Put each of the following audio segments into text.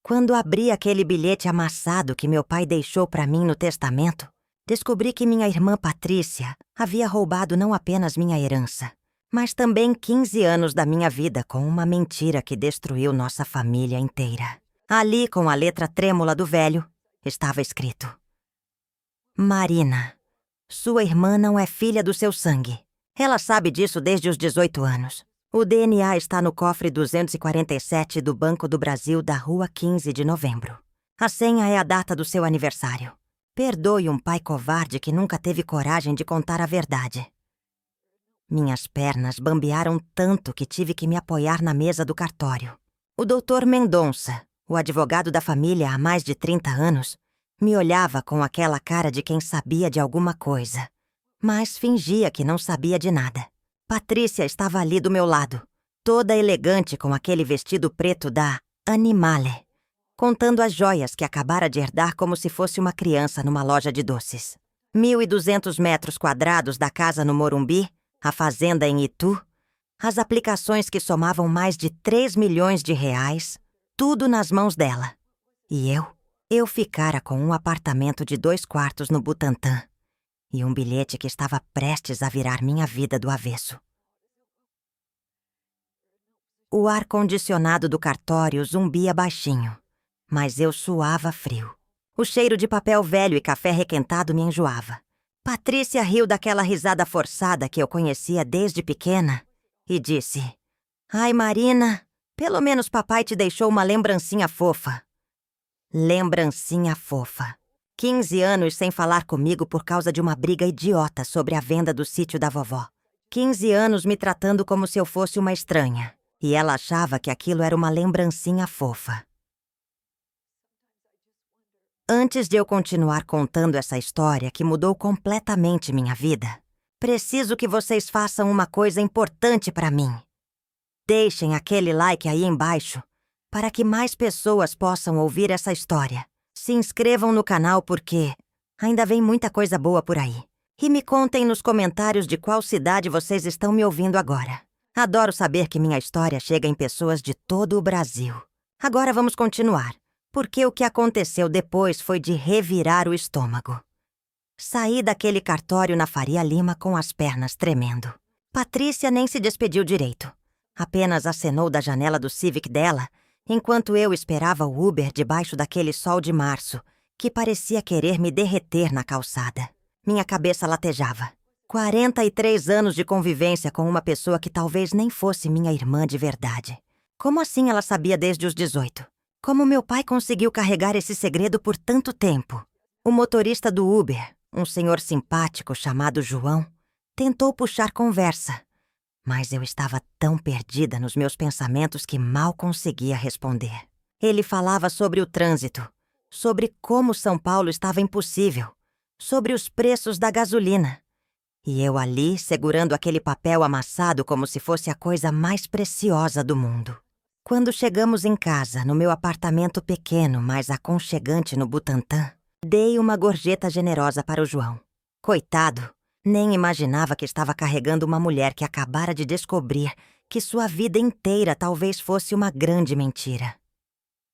Quando abri aquele bilhete amassado que meu pai deixou para mim no testamento, descobri que minha irmã Patrícia havia roubado não apenas minha herança, mas também 15 anos da minha vida com uma mentira que destruiu nossa família inteira. Ali, com a letra trêmula do velho, estava escrito: Marina, sua irmã não é filha do seu sangue. Ela sabe disso desde os 18 anos. O DNA está no cofre 247 do Banco do Brasil da Rua 15 de Novembro. A senha é a data do seu aniversário. Perdoe um pai covarde que nunca teve coragem de contar a verdade. Minhas pernas bambearam tanto que tive que me apoiar na mesa do cartório. O Dr. Mendonça, o advogado da família há mais de 30 anos, me olhava com aquela cara de quem sabia de alguma coisa, mas fingia que não sabia de nada. Patrícia estava ali do meu lado, toda elegante com aquele vestido preto da Animale, contando as joias que acabara de herdar como se fosse uma criança numa loja de doces. 1.200 metros quadrados da casa no Morumbi, a fazenda em Itu, as aplicações que somavam mais de 3 milhões de reais, tudo nas mãos dela. E eu ficara com um apartamento de 2 quartos no Butantã e um bilhete que estava prestes a virar minha vida do avesso. O ar-condicionado do cartório zumbia baixinho, mas eu suava frio. O cheiro de papel velho e café requentado me enjoava. Patrícia riu daquela risada forçada que eu conhecia desde pequena e disse: Ai, Marina, pelo menos papai te deixou uma lembrancinha fofa. Lembrancinha fofa. 15 anos sem falar comigo por causa de uma briga idiota sobre a venda do sítio da vovó. 15 anos me tratando como se eu fosse uma estranha. E ela achava que aquilo era uma lembrancinha fofa. Antes de eu continuar contando essa história que mudou completamente minha vida, preciso que vocês façam uma coisa importante para mim. Deixem aquele like aí embaixo para que mais pessoas possam ouvir essa história. Se inscrevam no canal porque ainda vem muita coisa boa por aí. E me contem nos comentários de qual cidade vocês estão me ouvindo agora. Adoro saber que minha história chega em pessoas de todo o Brasil. Agora vamos continuar, porque o que aconteceu depois foi de revirar o estômago. Saí daquele cartório na Faria Lima com as pernas tremendo. Patrícia nem se despediu direito. Apenas acenou da janela do Civic dela, enquanto eu esperava o Uber debaixo daquele sol de março, que parecia querer me derreter na calçada. Minha cabeça latejava. 43 anos de convivência com uma pessoa que talvez nem fosse minha irmã de verdade. Como assim ela sabia desde os 18? Como meu pai conseguiu carregar esse segredo por tanto tempo? O motorista do Uber, um senhor simpático chamado João, tentou puxar conversa, mas eu estava tão perdida nos meus pensamentos que mal conseguia responder. Ele falava sobre o trânsito, sobre como São Paulo estava impossível, sobre os preços da gasolina. E eu ali, segurando aquele papel amassado como se fosse a coisa mais preciosa do mundo. Quando chegamos em casa, no meu apartamento pequeno, mas aconchegante no Butantã, dei uma gorjeta generosa para o João. Coitado, nem imaginava que estava carregando uma mulher que acabara de descobrir que sua vida inteira talvez fosse uma grande mentira.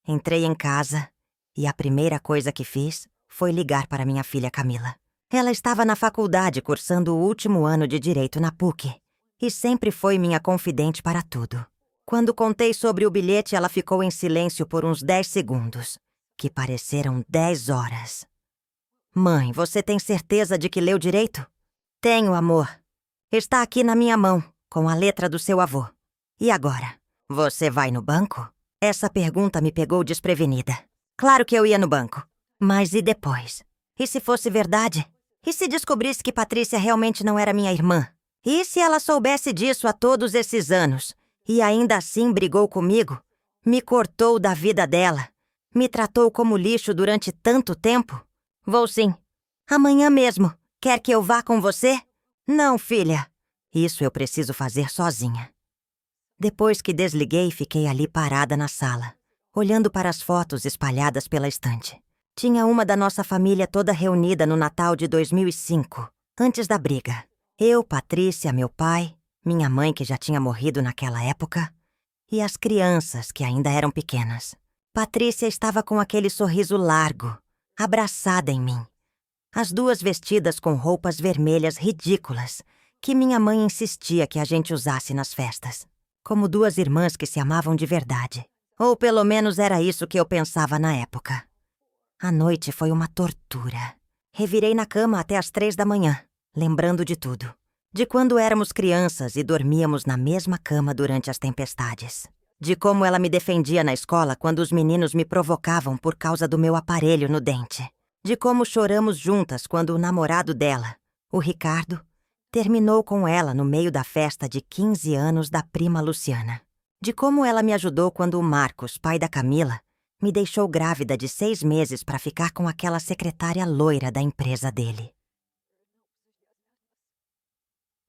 Entrei em casa e a primeira coisa que fiz foi ligar para minha filha Camila. Ela estava na faculdade cursando o último ano de Direito na PUC e sempre foi minha confidente para tudo. Quando contei sobre o bilhete, ela ficou em silêncio por uns 10 segundos, que pareceram 10 horas. Mãe, você tem certeza de que leu direito? Tenho, amor. Está aqui na minha mão, com a letra do seu avô. E agora? Você vai no banco? Essa pergunta me pegou desprevenida. Claro que eu ia no banco. Mas e depois? E se fosse verdade? E se descobrisse que Patrícia realmente não era minha irmã? E se ela soubesse disso há todos esses anos e ainda assim brigou comigo, me cortou da vida dela, me tratou como lixo durante tanto tempo? Vou sim. Amanhã mesmo. Quer que eu vá com você? Não, filha. Isso eu preciso fazer sozinha. Depois que desliguei, fiquei ali parada na sala, olhando para as fotos espalhadas pela estante. Tinha uma da nossa família toda reunida no Natal de 2005, antes da briga. Eu, Patrícia, meu pai, minha mãe que já tinha morrido naquela época, e as crianças que ainda eram pequenas. Patrícia estava com aquele sorriso largo, abraçada em mim. As duas vestidas com roupas vermelhas ridículas, que minha mãe insistia que a gente usasse nas festas. Como duas irmãs que se amavam de verdade. Ou pelo menos era isso que eu pensava na época. A noite foi uma tortura. Revirei na cama até às 3 da manhã, lembrando de tudo. De quando éramos crianças e dormíamos na mesma cama durante as tempestades. De como ela me defendia na escola quando os meninos me provocavam por causa do meu aparelho no dente. De como choramos juntas quando o namorado dela, o Ricardo, terminou com ela no meio da festa de 15 anos da prima Luciana. De como ela me ajudou quando o Marcos, pai da Camila, me deixou grávida de 6 meses para ficar com aquela secretária loira da empresa dele.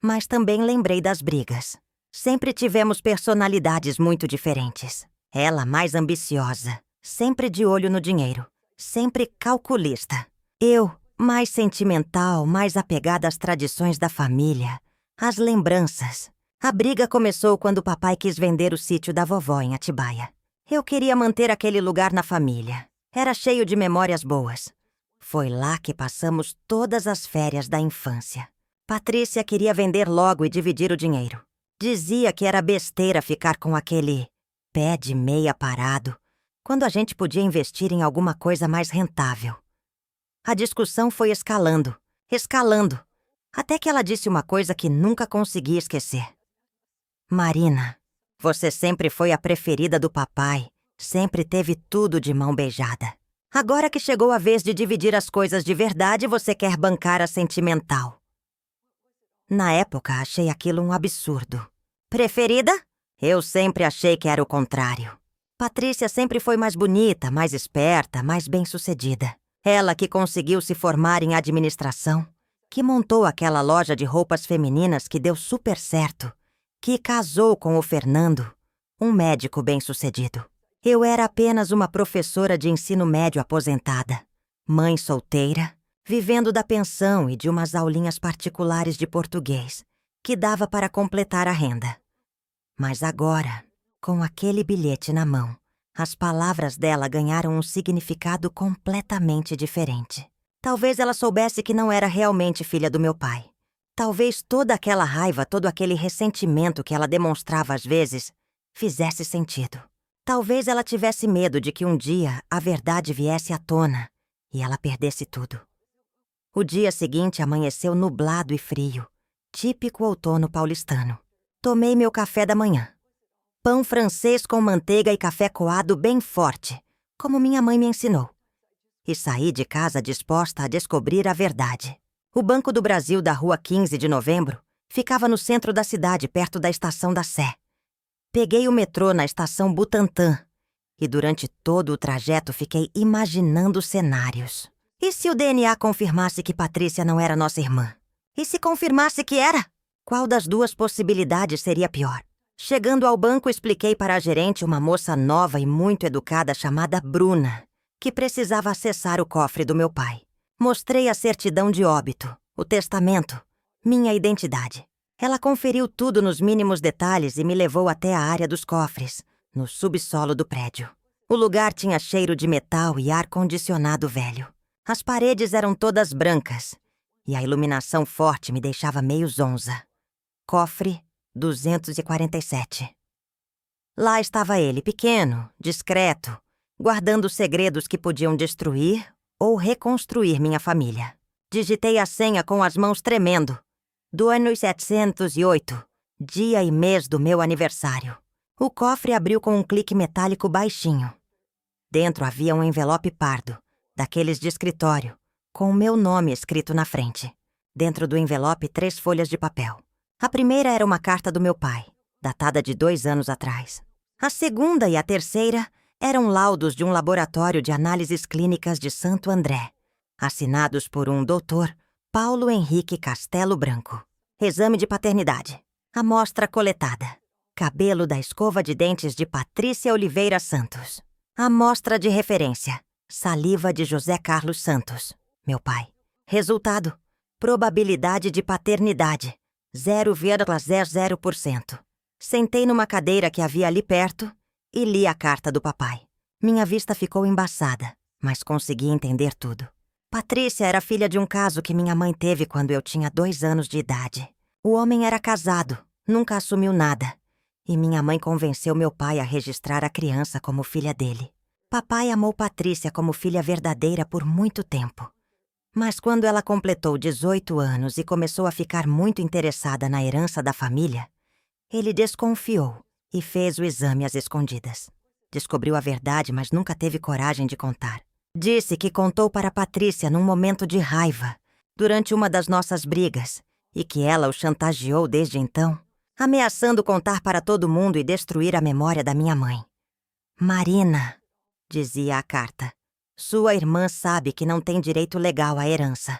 Mas também lembrei das brigas. Sempre tivemos personalidades muito diferentes. Ela mais ambiciosa, sempre de olho no dinheiro, sempre calculista. Eu, mais sentimental, mais apegada às tradições da família, às lembranças. A briga começou quando o papai quis vender o sítio da vovó em Atibaia. Eu queria manter aquele lugar na família. Era cheio de memórias boas. Foi lá que passamos todas as férias da infância. Patrícia queria vender logo e dividir o dinheiro. Dizia que era besteira ficar com aquele pé de meia parado, quando a gente podia investir em alguma coisa mais rentável. A discussão foi escalando, até que ela disse uma coisa que nunca consegui esquecer. Marina, você sempre foi a preferida do papai, sempre teve tudo de mão beijada. Agora que chegou a vez de dividir as coisas de verdade, você quer bancar a sentimental. Na época, achei aquilo um absurdo. Preferida? Eu sempre achei que era o contrário. Patrícia sempre foi mais bonita, mais esperta, mais bem-sucedida. Ela que conseguiu se formar em administração, que montou aquela loja de roupas femininas que deu super certo, que casou com o Fernando, um médico bem-sucedido. Eu era apenas uma professora de ensino médio aposentada, mãe solteira, vivendo da pensão e de umas aulinhas particulares de português, que dava para completar a renda. Mas agora, com aquele bilhete na mão, as palavras dela ganharam um significado completamente diferente. Talvez ela soubesse que não era realmente filha do meu pai. Talvez toda aquela raiva, todo aquele ressentimento que ela demonstrava às vezes, fizesse sentido. Talvez ela tivesse medo de que um dia a verdade viesse à tona e ela perdesse tudo. O dia seguinte amanheceu nublado e frio, típico outono paulistano. Tomei meu café da manhã. Pão francês com manteiga e café coado bem forte, como minha mãe me ensinou. E saí de casa disposta a descobrir a verdade. O Banco do Brasil da Rua 15 de Novembro ficava no centro da cidade, perto da Estação da Sé. Peguei o metrô na Estação Butantã e durante todo o trajeto fiquei imaginando cenários. E se o DNA confirmasse que Patrícia não era nossa irmã? E se confirmasse que era? Qual das duas possibilidades seria pior? Chegando ao banco, expliquei para a gerente, uma moça nova e muito educada chamada Bruna, que precisava acessar o cofre do meu pai. Mostrei a certidão de óbito, o testamento, minha identidade. Ela conferiu tudo nos mínimos detalhes e me levou até a área dos cofres, no subsolo do prédio. O lugar tinha cheiro de metal e ar-condicionado velho. As paredes eram todas brancas e a iluminação forte me deixava meio zonza. Cofre 247. Lá estava ele, pequeno, discreto, guardando segredos que podiam destruir ou reconstruir minha família. Digitei a senha com as mãos tremendo. Do ano 708, dia e mês do meu aniversário. O cofre abriu com um clique metálico baixinho. Dentro havia um envelope pardo, daqueles de escritório, com o meu nome escrito na frente. Dentro do envelope, 3 folhas de papel. A primeira era uma carta do meu pai, datada de 2 anos atrás. A segunda e a terceira eram laudos de um laboratório de análises clínicas de Santo André, assinados por um doutor Paulo Henrique Castelo Branco. Exame de paternidade. Amostra coletada. Cabelo da escova de dentes de Patrícia Oliveira Santos. Amostra de referência. Saliva de José Carlos Santos, meu pai. Resultado: probabilidade de paternidade, 0,00%. Sentei numa cadeira que havia ali perto e li a carta do papai. Minha vista ficou embaçada, mas consegui entender tudo. Patrícia era filha de um caso que minha mãe teve quando eu tinha 2 anos de idade. O homem era casado, nunca assumiu nada. E minha mãe convenceu meu pai a registrar a criança como filha dele. Papai amou Patrícia como filha verdadeira por muito tempo. Mas quando ela completou 18 anos e começou a ficar muito interessada na herança da família, ele desconfiou e fez o exame às escondidas. Descobriu a verdade, mas nunca teve coragem de contar. Disse que contou para Patrícia num momento de raiva, durante uma das nossas brigas, e que ela o chantageou desde então, ameaçando contar para todo mundo e destruir a memória da minha mãe. Marina, dizia a carta, sua irmã sabe que não tem direito legal à herança,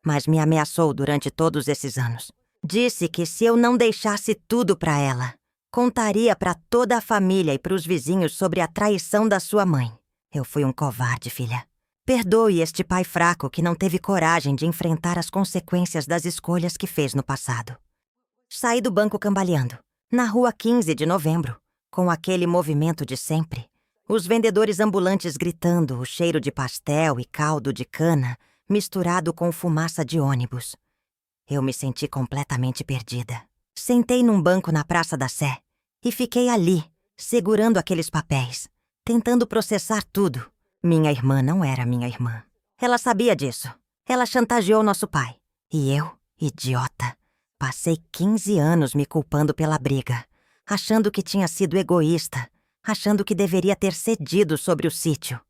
mas me ameaçou durante todos esses anos. Disse que se eu não deixasse tudo para ela, contaria para toda a família e para os vizinhos sobre a traição da sua mãe. Eu fui um covarde, filha. Perdoe este pai fraco que não teve coragem de enfrentar as consequências das escolhas que fez no passado. Saí do banco cambaleando, na rua 15 de novembro, com aquele movimento de sempre. Os vendedores ambulantes gritando, o cheiro de pastel e caldo de cana misturado com fumaça de ônibus. Eu me senti completamente perdida. Sentei num banco na Praça da Sé e fiquei ali, segurando aqueles papéis, tentando processar tudo. Minha irmã não era minha irmã. Ela sabia disso. Ela chantageou nosso pai. E eu, idiota, passei 15 anos me culpando pela briga, achando que tinha sido egoísta, achando que deveria ter cedido sobre o sítio.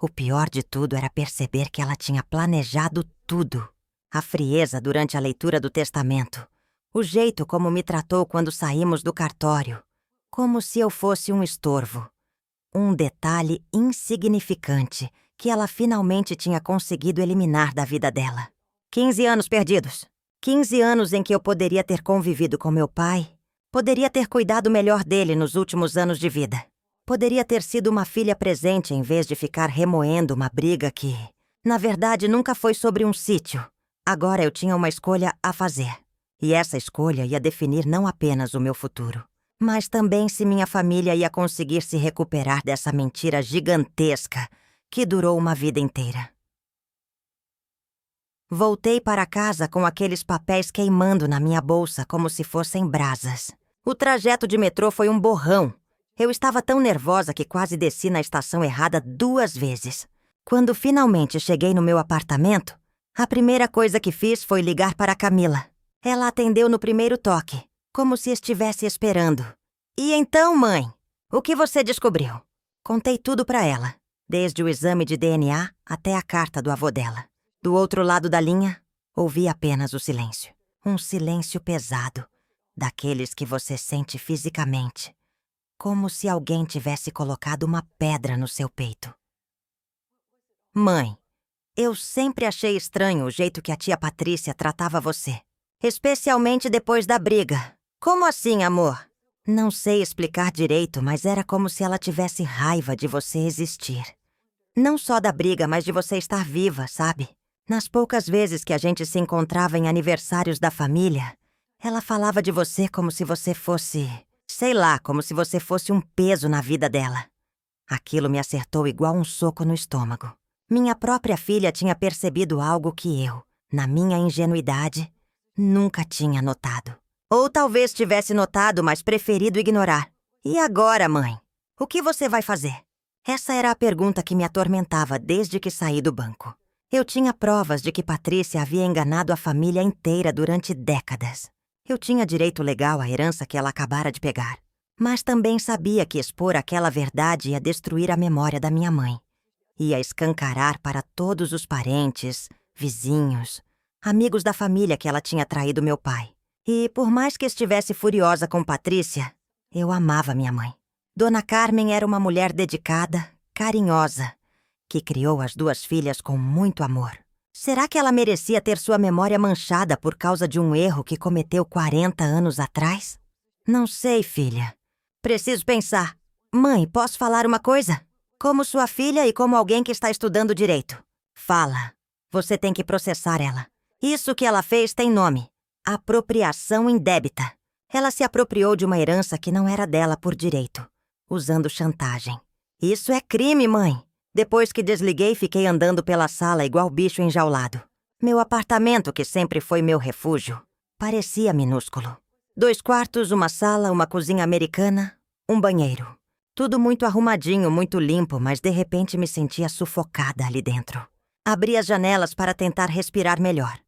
O pior de tudo era perceber que ela tinha planejado tudo. A frieza durante a leitura do testamento, o jeito como me tratou quando saímos do cartório, como se eu fosse um estorvo. Um detalhe insignificante que ela finalmente tinha conseguido eliminar da vida dela. 15 anos perdidos. 15 anos em que eu poderia ter convivido com meu pai, poderia ter cuidado melhor dele nos últimos anos de vida. Poderia ter sido uma filha presente em vez de ficar remoendo uma briga que, na verdade, nunca foi sobre um sítio. Agora eu tinha uma escolha a fazer. E essa escolha ia definir não apenas o meu futuro, mas também se minha família ia conseguir se recuperar dessa mentira gigantesca que durou uma vida inteira. Voltei para casa com aqueles papéis queimando na minha bolsa como se fossem brasas. O trajeto de metrô foi um borrão. Eu estava tão nervosa que quase desci na estação errada 2 vezes. Quando finalmente cheguei no meu apartamento, a primeira coisa que fiz foi ligar para Camila. Ela atendeu no primeiro toque, como se estivesse esperando. E então, mãe, o que você descobriu? Contei tudo para ela, desde o exame de DNA até a carta do avô dela. Do outro lado da linha, ouvi apenas o silêncio. Um silêncio pesado, daqueles que você sente fisicamente, como se alguém tivesse colocado uma pedra no seu peito. Mãe, eu sempre achei estranho o jeito que a tia Patrícia tratava você. Especialmente depois da briga. Como assim, amor? Não sei explicar direito, mas era como se ela tivesse raiva de você existir. Não só da briga, mas de você estar viva, sabe? Nas poucas vezes que a gente se encontrava em aniversários da família, ela falava de você como se você fosse... sei lá, como se você fosse um peso na vida dela. Aquilo me acertou igual um soco no estômago. Minha própria filha tinha percebido algo que eu, na minha ingenuidade, nunca tinha notado. Ou talvez tivesse notado, mas preferido ignorar. E agora, mãe? O que você vai fazer? Essa era a pergunta que me atormentava desde que saí do banco. Eu tinha provas de que Patrícia havia enganado a família inteira durante décadas. Eu tinha direito legal à herança que ela acabara de pegar. Mas também sabia que expor aquela verdade ia destruir a memória da minha mãe. Ia escancarar para todos os parentes, vizinhos, amigos da família que ela tinha traído meu pai. E, por mais que estivesse furiosa com Patrícia, eu amava minha mãe. Dona Carmen era uma mulher dedicada, carinhosa, que criou as 2 filhas com muito amor. Será que ela merecia ter sua memória manchada por causa de um erro que cometeu 40 anos atrás? Não sei, filha. Preciso pensar. Mãe, posso falar uma coisa? Como sua filha e como alguém que está estudando direito. Fala. Você tem que processar ela. Isso que ela fez tem nome. Apropriação indébita. Ela se apropriou de uma herança que não era dela por direito, usando chantagem. Isso é crime, mãe. Depois que desliguei, fiquei andando pela sala igual bicho enjaulado. Meu apartamento, que sempre foi meu refúgio, parecia minúsculo. 2 quartos, uma sala, uma cozinha americana, um banheiro. Tudo muito arrumadinho, muito limpo, mas de repente me sentia sufocada ali dentro. Abri as janelas para tentar respirar melhor.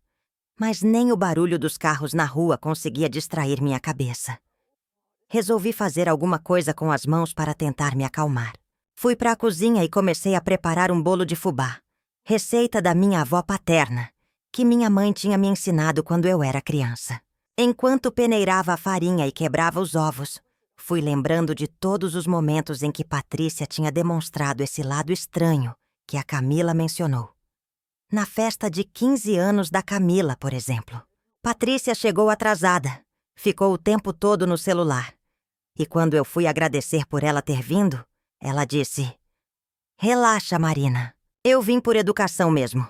Mas nem o barulho dos carros na rua conseguia distrair minha cabeça. Resolvi fazer alguma coisa com as mãos para tentar me acalmar. Fui para a cozinha e comecei a preparar um bolo de fubá, receita da minha avó paterna, que minha mãe tinha me ensinado quando eu era criança. Enquanto peneirava a farinha e quebrava os ovos, fui lembrando de todos os momentos em que Patrícia tinha demonstrado esse lado estranho que a Camila mencionou. Na festa de 15 anos da Camila, por exemplo. Patrícia chegou atrasada, ficou o tempo todo no celular. E quando eu fui agradecer por ela ter vindo, ela disse: "Relaxa, Marina. Eu vim por educação mesmo."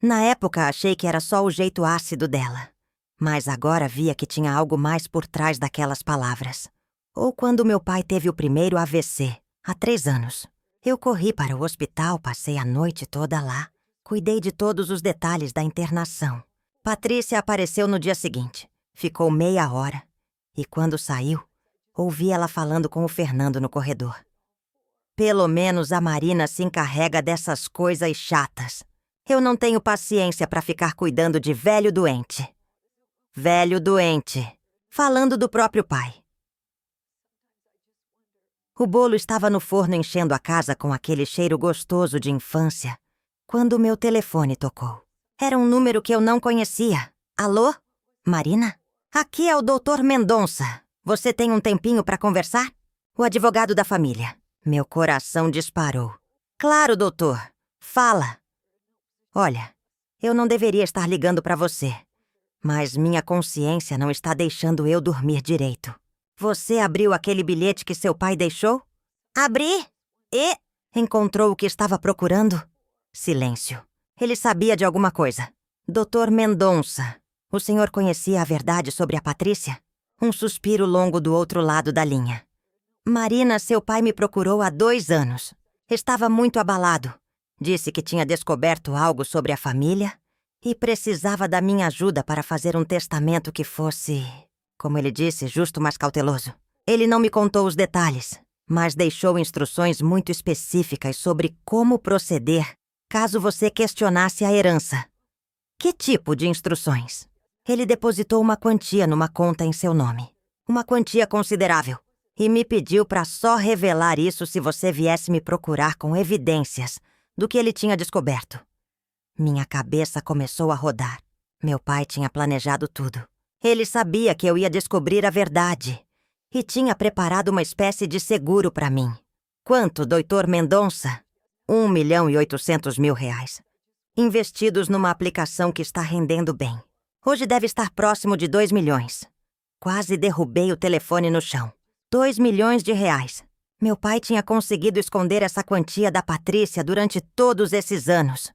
Na época, achei que era só o jeito ácido dela. Mas agora via que tinha algo mais por trás daquelas palavras. Ou quando meu pai teve o primeiro AVC, há 3 anos. Eu corri para o hospital, passei a noite toda lá. Cuidei de todos os detalhes da internação. Patrícia apareceu no dia seguinte. Ficou meia hora. E quando saiu, ouvi ela falando com o Fernando no corredor. Pelo menos a Marina se encarrega dessas coisas chatas. Eu não tenho paciência para ficar cuidando de velho doente. Velho doente. Falando do próprio pai. O bolo estava no forno enchendo a casa com aquele cheiro gostoso de infância, quando meu telefone tocou. Era um número que eu não conhecia. Alô? Marina? Aqui é o Dr. Mendonça. Você tem um tempinho para conversar? O advogado da família. Meu coração disparou. Claro, doutor. Fala. Olha, eu não deveria estar ligando para você, mas minha consciência não está deixando eu dormir direito. Você abriu aquele bilhete que seu pai deixou? Abri. E? Encontrou o que estava procurando? Silêncio. Ele sabia de alguma coisa. Dr. Mendonça, o senhor conhecia a verdade sobre a Patrícia? Um suspiro longo do outro lado da linha. Marina, seu pai me procurou há 2 anos. Estava muito abalado. Disse que tinha descoberto algo sobre a família e precisava da minha ajuda para fazer um testamento que fosse, como ele disse, justo, mas cauteloso. Ele não me contou os detalhes, mas deixou instruções muito específicas sobre como proceder caso você questionasse a herança. Que tipo de instruções? Ele depositou uma quantia numa conta em seu nome. Uma quantia considerável. E me pediu para só revelar isso se você viesse me procurar com evidências do que ele tinha descoberto. Minha cabeça começou a rodar. Meu pai tinha planejado tudo. Ele sabia que eu ia descobrir a verdade e tinha preparado uma espécie de seguro para mim. Quanto, Dr. Mendonça? R$1.800.000. Investidos numa aplicação que está rendendo bem. Hoje deve estar próximo de 2 milhões. Quase derrubei o telefone no chão. 2 milhões de reais. Meu pai tinha conseguido esconder essa quantia da Patrícia durante todos esses anos.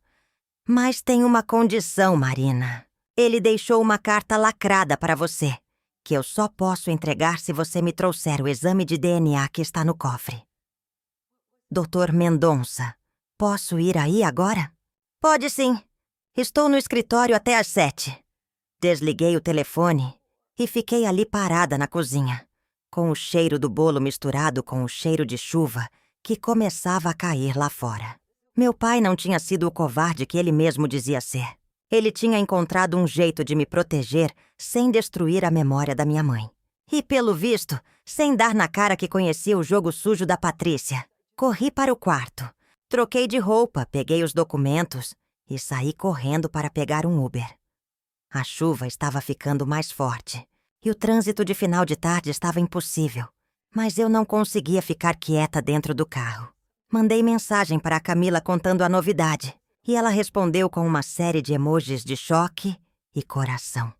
Mas tem uma condição, Marina. Ele deixou uma carta lacrada para você, que eu só posso entregar se você me trouxer o exame de DNA que está no cofre. Dr. Mendonça, posso ir aí agora? Pode sim. Estou no escritório até às 7. Desliguei o telefone e fiquei ali parada na cozinha, com o cheiro do bolo misturado com o cheiro de chuva que começava a cair lá fora. Meu pai não tinha sido o covarde que ele mesmo dizia ser. Ele tinha encontrado um jeito de me proteger sem destruir a memória da minha mãe. E, pelo visto, sem dar na cara que conhecia o jogo sujo da Patrícia. Corri para o quarto, troquei de roupa, peguei os documentos e saí correndo para pegar um Uber. A chuva estava ficando mais forte e o trânsito de final de tarde estava impossível, mas eu não conseguia ficar quieta dentro do carro. Mandei mensagem para a Camila contando a novidade e ela respondeu com uma série de emojis de choque e coração.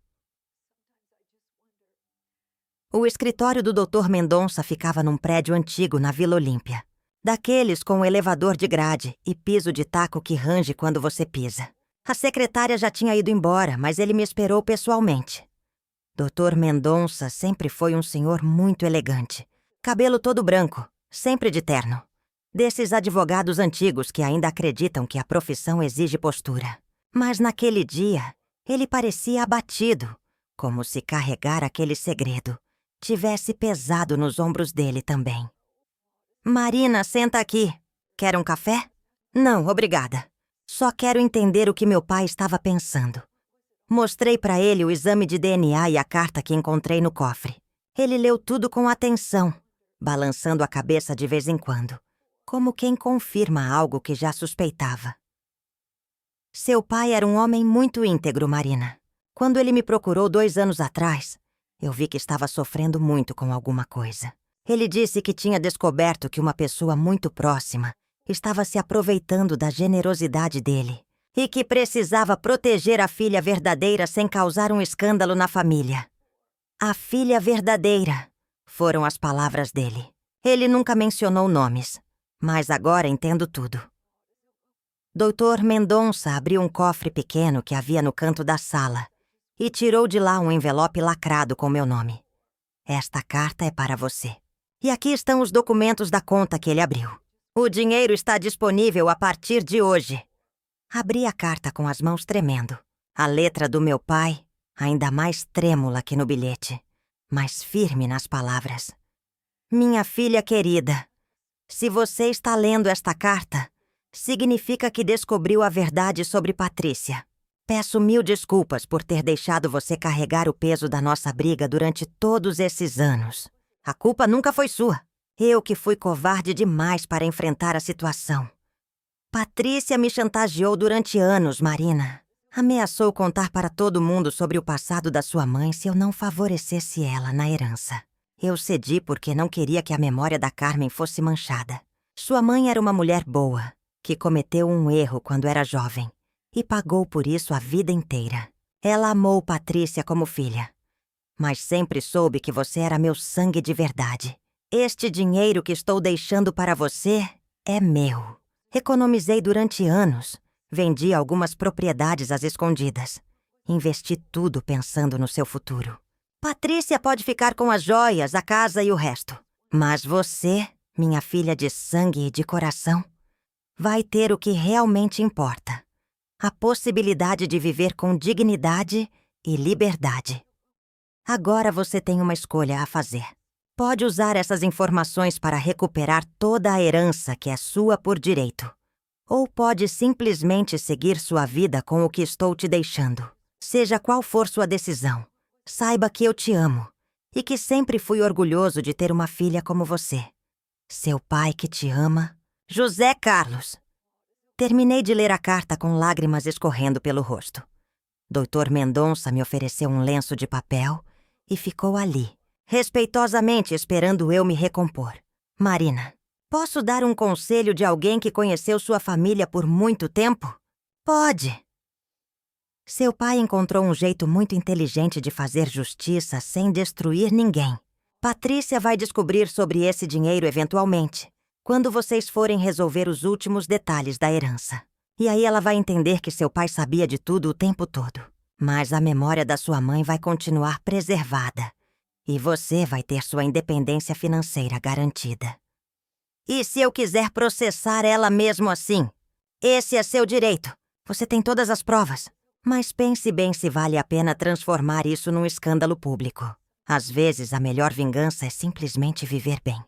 O escritório do Dr. Mendonça ficava num prédio antigo na Vila Olímpia, daqueles com elevador de grade e piso de taco que range quando você pisa. A secretária já tinha ido embora, mas ele me esperou pessoalmente. Dr. Mendonça sempre foi um senhor muito elegante. Cabelo todo branco, sempre de terno. Desses advogados antigos que ainda acreditam que a profissão exige postura. Mas naquele dia, ele parecia abatido, como se carregar aquele segredo tivesse pesado nos ombros dele também. Marina, senta aqui. Quer um café? Não, obrigada. Só quero entender o que meu pai estava pensando. Mostrei para ele o exame de DNA e a carta que encontrei no cofre. Ele leu tudo com atenção, balançando a cabeça de vez em quando, como quem confirma algo que já suspeitava. Seu pai era um homem muito íntegro, Marina. Quando ele me procurou 2 anos atrás, eu vi que estava sofrendo muito com alguma coisa. Ele disse que tinha descoberto que uma pessoa muito próxima estava se aproveitando da generosidade dele e que precisava proteger a filha verdadeira sem causar um escândalo na família. A filha verdadeira, foram as palavras dele. Ele nunca mencionou nomes, mas agora entendo tudo. Dr. Mendonça abriu um cofre pequeno que havia no canto da sala e tirou de lá um envelope lacrado com meu nome. Esta carta é para você. E aqui estão os documentos da conta que ele abriu. O dinheiro está disponível a partir de hoje. Abri a carta com as mãos tremendo. A letra do meu pai, ainda mais trêmula que no bilhete, mas firme nas palavras. Minha filha querida, se você está lendo esta carta, significa que descobriu a verdade sobre Patrícia. Peço 1000 desculpas por ter deixado você carregar o peso da nossa briga durante todos esses anos. A culpa nunca foi sua. Eu que fui covarde demais para enfrentar a situação. Patrícia me chantageou durante anos, Marina. Ameaçou contar para todo mundo sobre o passado da sua mãe se eu não favorecesse ela na herança. Eu cedi porque não queria que a memória da Carmen fosse manchada. Sua mãe era uma mulher boa, que cometeu um erro quando era jovem e pagou por isso a vida inteira. Ela amou Patrícia como filha, mas sempre soube que você era meu sangue de verdade. Este dinheiro que estou deixando para você é meu. Economizei durante anos, vendi algumas propriedades às escondidas. Investi tudo pensando no seu futuro. Patrícia pode ficar com as joias, a casa e o resto. Mas você, minha filha de sangue e de coração, vai ter o que realmente importa. A possibilidade de viver com dignidade e liberdade. Agora você tem uma escolha a fazer. Pode usar essas informações para recuperar toda a herança que é sua por direito. Ou pode simplesmente seguir sua vida com o que estou te deixando. Seja qual for sua decisão, saiba que eu te amo e que sempre fui orgulhoso de ter uma filha como você. Seu pai que te ama, José Carlos. Terminei de ler a carta com lágrimas escorrendo pelo rosto. Dr. Mendonça me ofereceu um lenço de papel e ficou ali, respeitosamente esperando eu me recompor. Marina, posso dar um conselho de alguém que conheceu sua família por muito tempo? Pode. Seu pai encontrou um jeito muito inteligente de fazer justiça sem destruir ninguém. Patrícia vai descobrir sobre esse dinheiro eventualmente, quando vocês forem resolver os últimos detalhes da herança. E aí ela vai entender que seu pai sabia de tudo o tempo todo. Mas a memória da sua mãe vai continuar preservada. E você vai ter sua independência financeira garantida. E se eu quiser processar ela mesmo assim? Esse é seu direito. Você tem todas as provas. Mas pense bem se vale a pena transformar isso num escândalo público. Às vezes, a melhor vingança é simplesmente viver bem.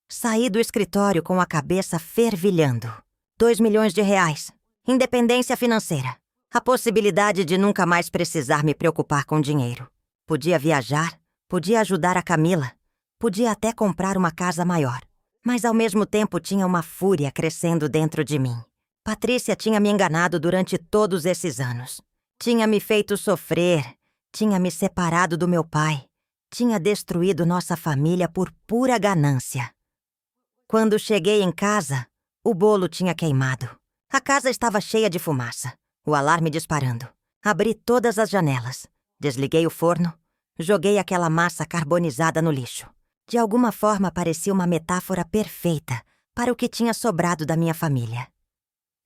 Saí do escritório com a cabeça fervilhando. 2 milhões de reais. Independência financeira. A possibilidade de nunca mais precisar me preocupar com dinheiro. Podia viajar, podia ajudar a Camila, podia até comprar uma casa maior. Mas ao mesmo tempo tinha uma fúria crescendo dentro de mim. Patrícia tinha me enganado durante todos esses anos. Tinha me feito sofrer, tinha me separado do meu pai, tinha destruído nossa família por pura ganância. Quando cheguei em casa, o bolo tinha queimado. A casa estava cheia de fumaça, o alarme disparando. Abri todas as janelas, desliguei o forno, joguei aquela massa carbonizada no lixo. De alguma forma parecia uma metáfora perfeita para o que tinha sobrado da minha família.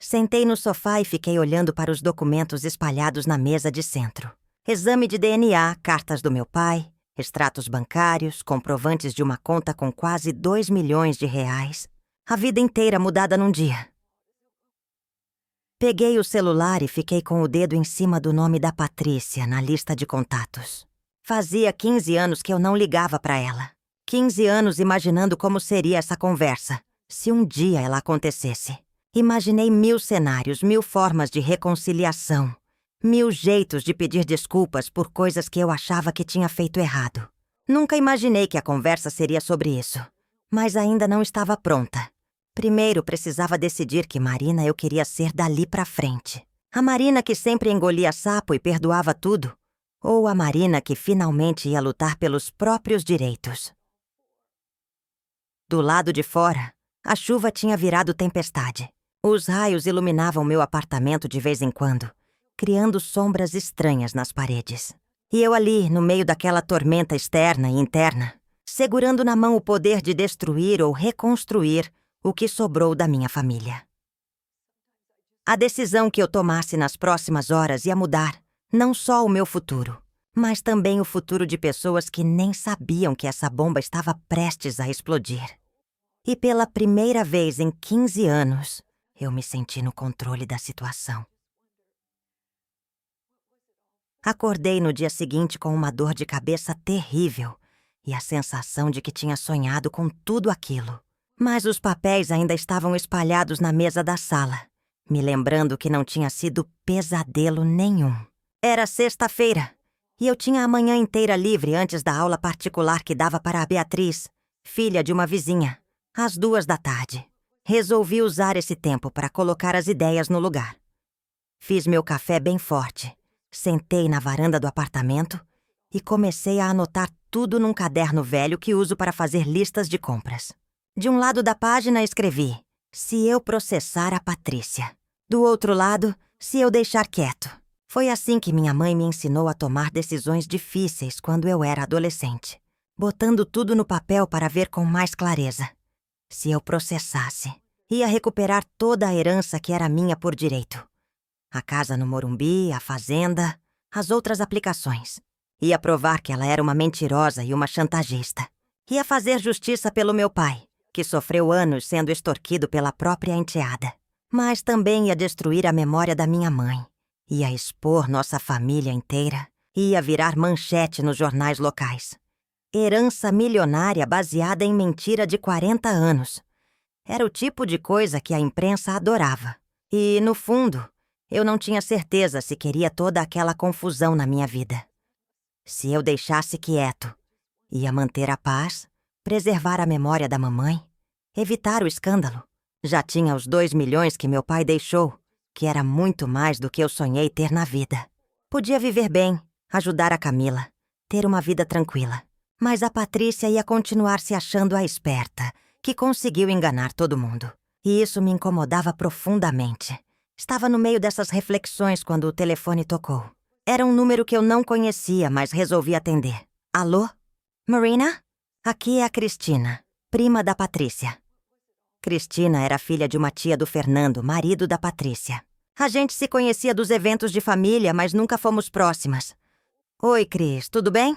Sentei no sofá e fiquei olhando para os documentos espalhados na mesa de centro. Exame de DNA, cartas do meu pai, extratos bancários, comprovantes de uma conta com quase 2 milhões de reais. A vida inteira mudada num dia. Peguei o celular e fiquei com o dedo em cima do nome da Patrícia na lista de contatos. Fazia 15 anos que eu não ligava para ela. 15 anos imaginando como seria essa conversa, se um dia ela acontecesse. Imaginei 1000 cenários, 1000 formas de reconciliação, 1000 jeitos de pedir desculpas por coisas que eu achava que tinha feito errado. Nunca imaginei que a conversa seria sobre isso, mas ainda não estava pronta. Primeiro precisava decidir que Marina eu queria ser dali pra frente. A Marina que sempre engolia sapo e perdoava tudo, ou a Marina que finalmente ia lutar pelos próprios direitos. Do lado de fora, a chuva tinha virado tempestade. Os raios iluminavam meu apartamento de vez em quando, criando sombras estranhas nas paredes. E eu ali, no meio daquela tormenta externa e interna, segurando na mão o poder de destruir ou reconstruir o que sobrou da minha família. A decisão que eu tomasse nas próximas horas ia mudar não só o meu futuro, mas também o futuro de pessoas que nem sabiam que essa bomba estava prestes a explodir. E pela primeira vez em 15 anos, eu me senti no controle da situação. Acordei no dia seguinte com uma dor de cabeça terrível e a sensação de que tinha sonhado com tudo aquilo. Mas os papéis ainda estavam espalhados na mesa da sala, me lembrando que não tinha sido pesadelo nenhum. Era sexta-feira, e eu tinha a manhã inteira livre antes da aula particular que dava para a Beatriz, filha de uma vizinha, às 14h. Resolvi usar esse tempo para colocar as ideias no lugar. Fiz meu café bem forte, sentei na varanda do apartamento e comecei a anotar tudo num caderno velho que uso para fazer listas de compras. De um lado da página escrevi: se eu processar a Patrícia. Do outro lado, se eu deixar quieto. Foi assim que minha mãe me ensinou a tomar decisões difíceis quando eu era adolescente, botando tudo no papel para ver com mais clareza. Se eu processasse, ia recuperar toda a herança que era minha por direito. A casa no Morumbi, a fazenda, as outras aplicações. Ia provar que ela era uma mentirosa e uma chantagista. Ia fazer justiça pelo meu pai, que sofreu anos sendo extorquido pela própria enteada. Mas também ia destruir a memória da minha mãe. Ia expor nossa família inteira. Ia virar manchete nos jornais locais. Herança milionária baseada em mentira de 40 anos. Era o tipo de coisa que a imprensa adorava. E, no fundo, eu não tinha certeza se queria toda aquela confusão na minha vida. Se eu deixasse quieto, ia manter a paz, preservar a memória da mamãe, evitar o escândalo. Já tinha os 2 milhões que meu pai deixou, que era muito mais do que eu sonhei ter na vida. Podia viver bem, ajudar a Camila, ter uma vida tranquila. Mas a Patrícia ia continuar se achando a esperta, que conseguiu enganar todo mundo. E isso me incomodava profundamente. Estava no meio dessas reflexões quando o telefone tocou. Era um número que eu não conhecia, mas resolvi atender. Alô? Marina? Aqui é a Cristina, prima da Patrícia. Cristina era filha de uma tia do Fernando, marido da Patrícia. A gente se conhecia dos eventos de família, mas nunca fomos próximas. Oi, Cris, tudo bem?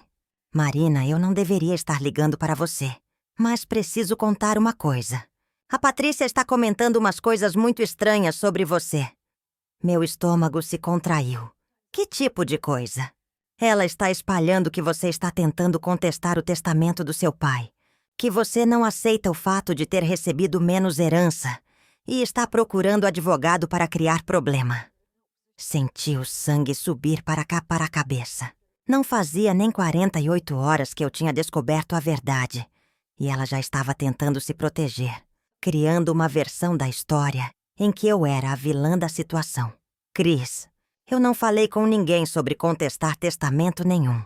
Marina, eu não deveria estar ligando para você, mas preciso contar uma coisa. A Patrícia está comentando umas coisas muito estranhas sobre você. Meu estômago se contraiu. Que tipo de coisa? Ela está espalhando que você está tentando contestar o testamento do seu pai, que você não aceita o fato de ter recebido menos herança e está procurando advogado para criar problema. Senti o sangue subir para cá para a cabeça. Não fazia nem 48 horas que eu tinha descoberto a verdade, e ela já estava tentando se proteger, criando uma versão da história em que eu era a vilã da situação. Cris, eu não falei com ninguém sobre contestar testamento nenhum.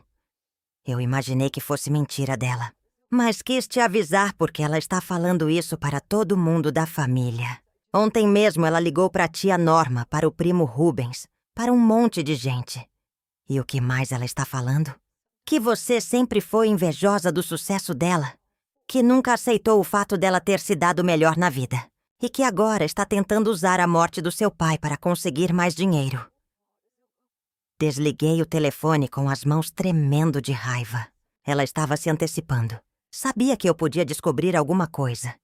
Eu imaginei que fosse mentira dela, mas quis te avisar porque ela está falando isso para todo mundo da família. Ontem mesmo ela ligou para a tia Norma, para o primo Rubens, para um monte de gente. E o que mais ela está falando? Que você sempre foi invejosa do sucesso dela, que nunca aceitou o fato dela ter se dado melhor na vida, e que agora está tentando usar a morte do seu pai para conseguir mais dinheiro. Desliguei o telefone com as mãos tremendo de raiva. Ela estava se antecipando. Sabia que eu podia descobrir alguma coisa.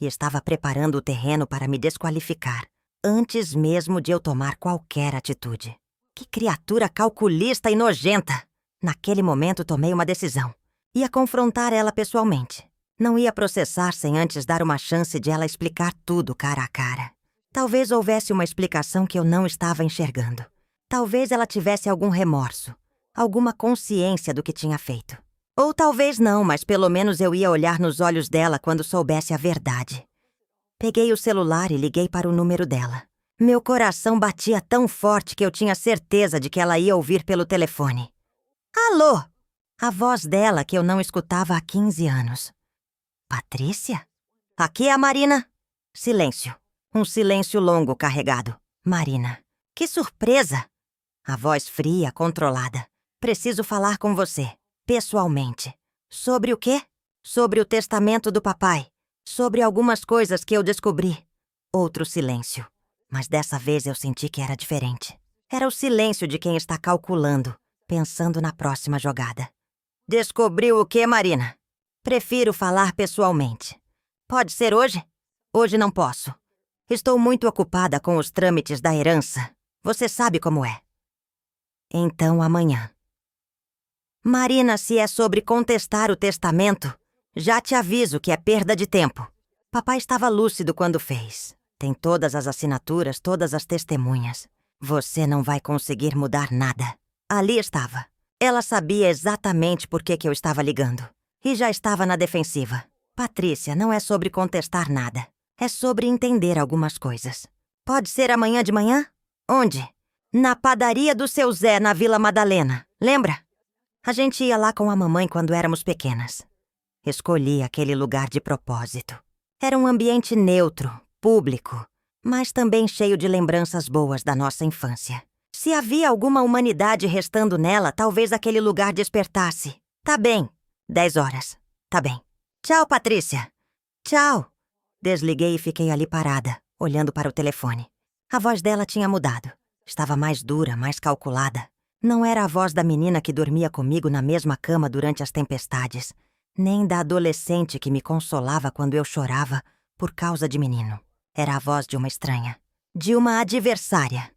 E estava preparando o terreno para me desqualificar, antes mesmo de eu tomar qualquer atitude. Que criatura calculista e nojenta! Naquele momento tomei uma decisão. Ia confrontar ela pessoalmente. Não ia processar sem antes dar uma chance de ela explicar tudo cara a cara. Talvez houvesse uma explicação que eu não estava enxergando. Talvez ela tivesse algum remorso, alguma consciência do que tinha feito. Ou talvez não, mas pelo menos eu ia olhar nos olhos dela quando soubesse a verdade. Peguei o celular e liguei para o número dela. Meu coração batia tão forte que eu tinha certeza de que ela ia ouvir pelo telefone. Alô? A voz dela que eu não escutava há 15 anos. Patrícia? Aqui é a Marina. Silêncio. Um silêncio longo carregado. Marina. Que surpresa! A voz fria, controlada. Preciso falar com você. Pessoalmente. Sobre o quê? Sobre o testamento do papai. Sobre algumas coisas que eu descobri. Outro silêncio. Mas dessa vez eu senti que era diferente. Era o silêncio de quem está calculando, pensando na próxima jogada. Descobriu o quê, Marina? Prefiro falar pessoalmente. Pode ser hoje? Hoje não posso. Estou muito ocupada com os trâmites da herança. Você sabe como é. Então amanhã. Marina, se é sobre contestar o testamento, já te aviso que é perda de tempo. Papai estava lúcido quando fez. Tem todas as assinaturas, todas as testemunhas. Você não vai conseguir mudar nada. Ali estava. Ela sabia exatamente por que eu estava ligando. E já estava na defensiva. Patrícia, não é sobre contestar nada. É sobre entender algumas coisas. Pode ser amanhã de manhã? Onde? Na padaria do seu Zé, na Vila Madalena. Lembra? A gente ia lá com a mamãe quando éramos pequenas. Escolhi aquele lugar de propósito. Era um ambiente neutro, público, mas também cheio de lembranças boas da nossa infância. Se havia alguma humanidade restando nela, talvez aquele lugar despertasse. Tá bem. 10 horas. Tá bem. Tchau, Patrícia. Tchau. Desliguei e fiquei ali parada, olhando para o telefone. A voz dela tinha mudado. Estava mais dura, mais calculada. Não era a voz da menina que dormia comigo na mesma cama durante as tempestades, nem da adolescente que me consolava quando eu chorava por causa de menino. Era a voz de uma estranha, de uma adversária.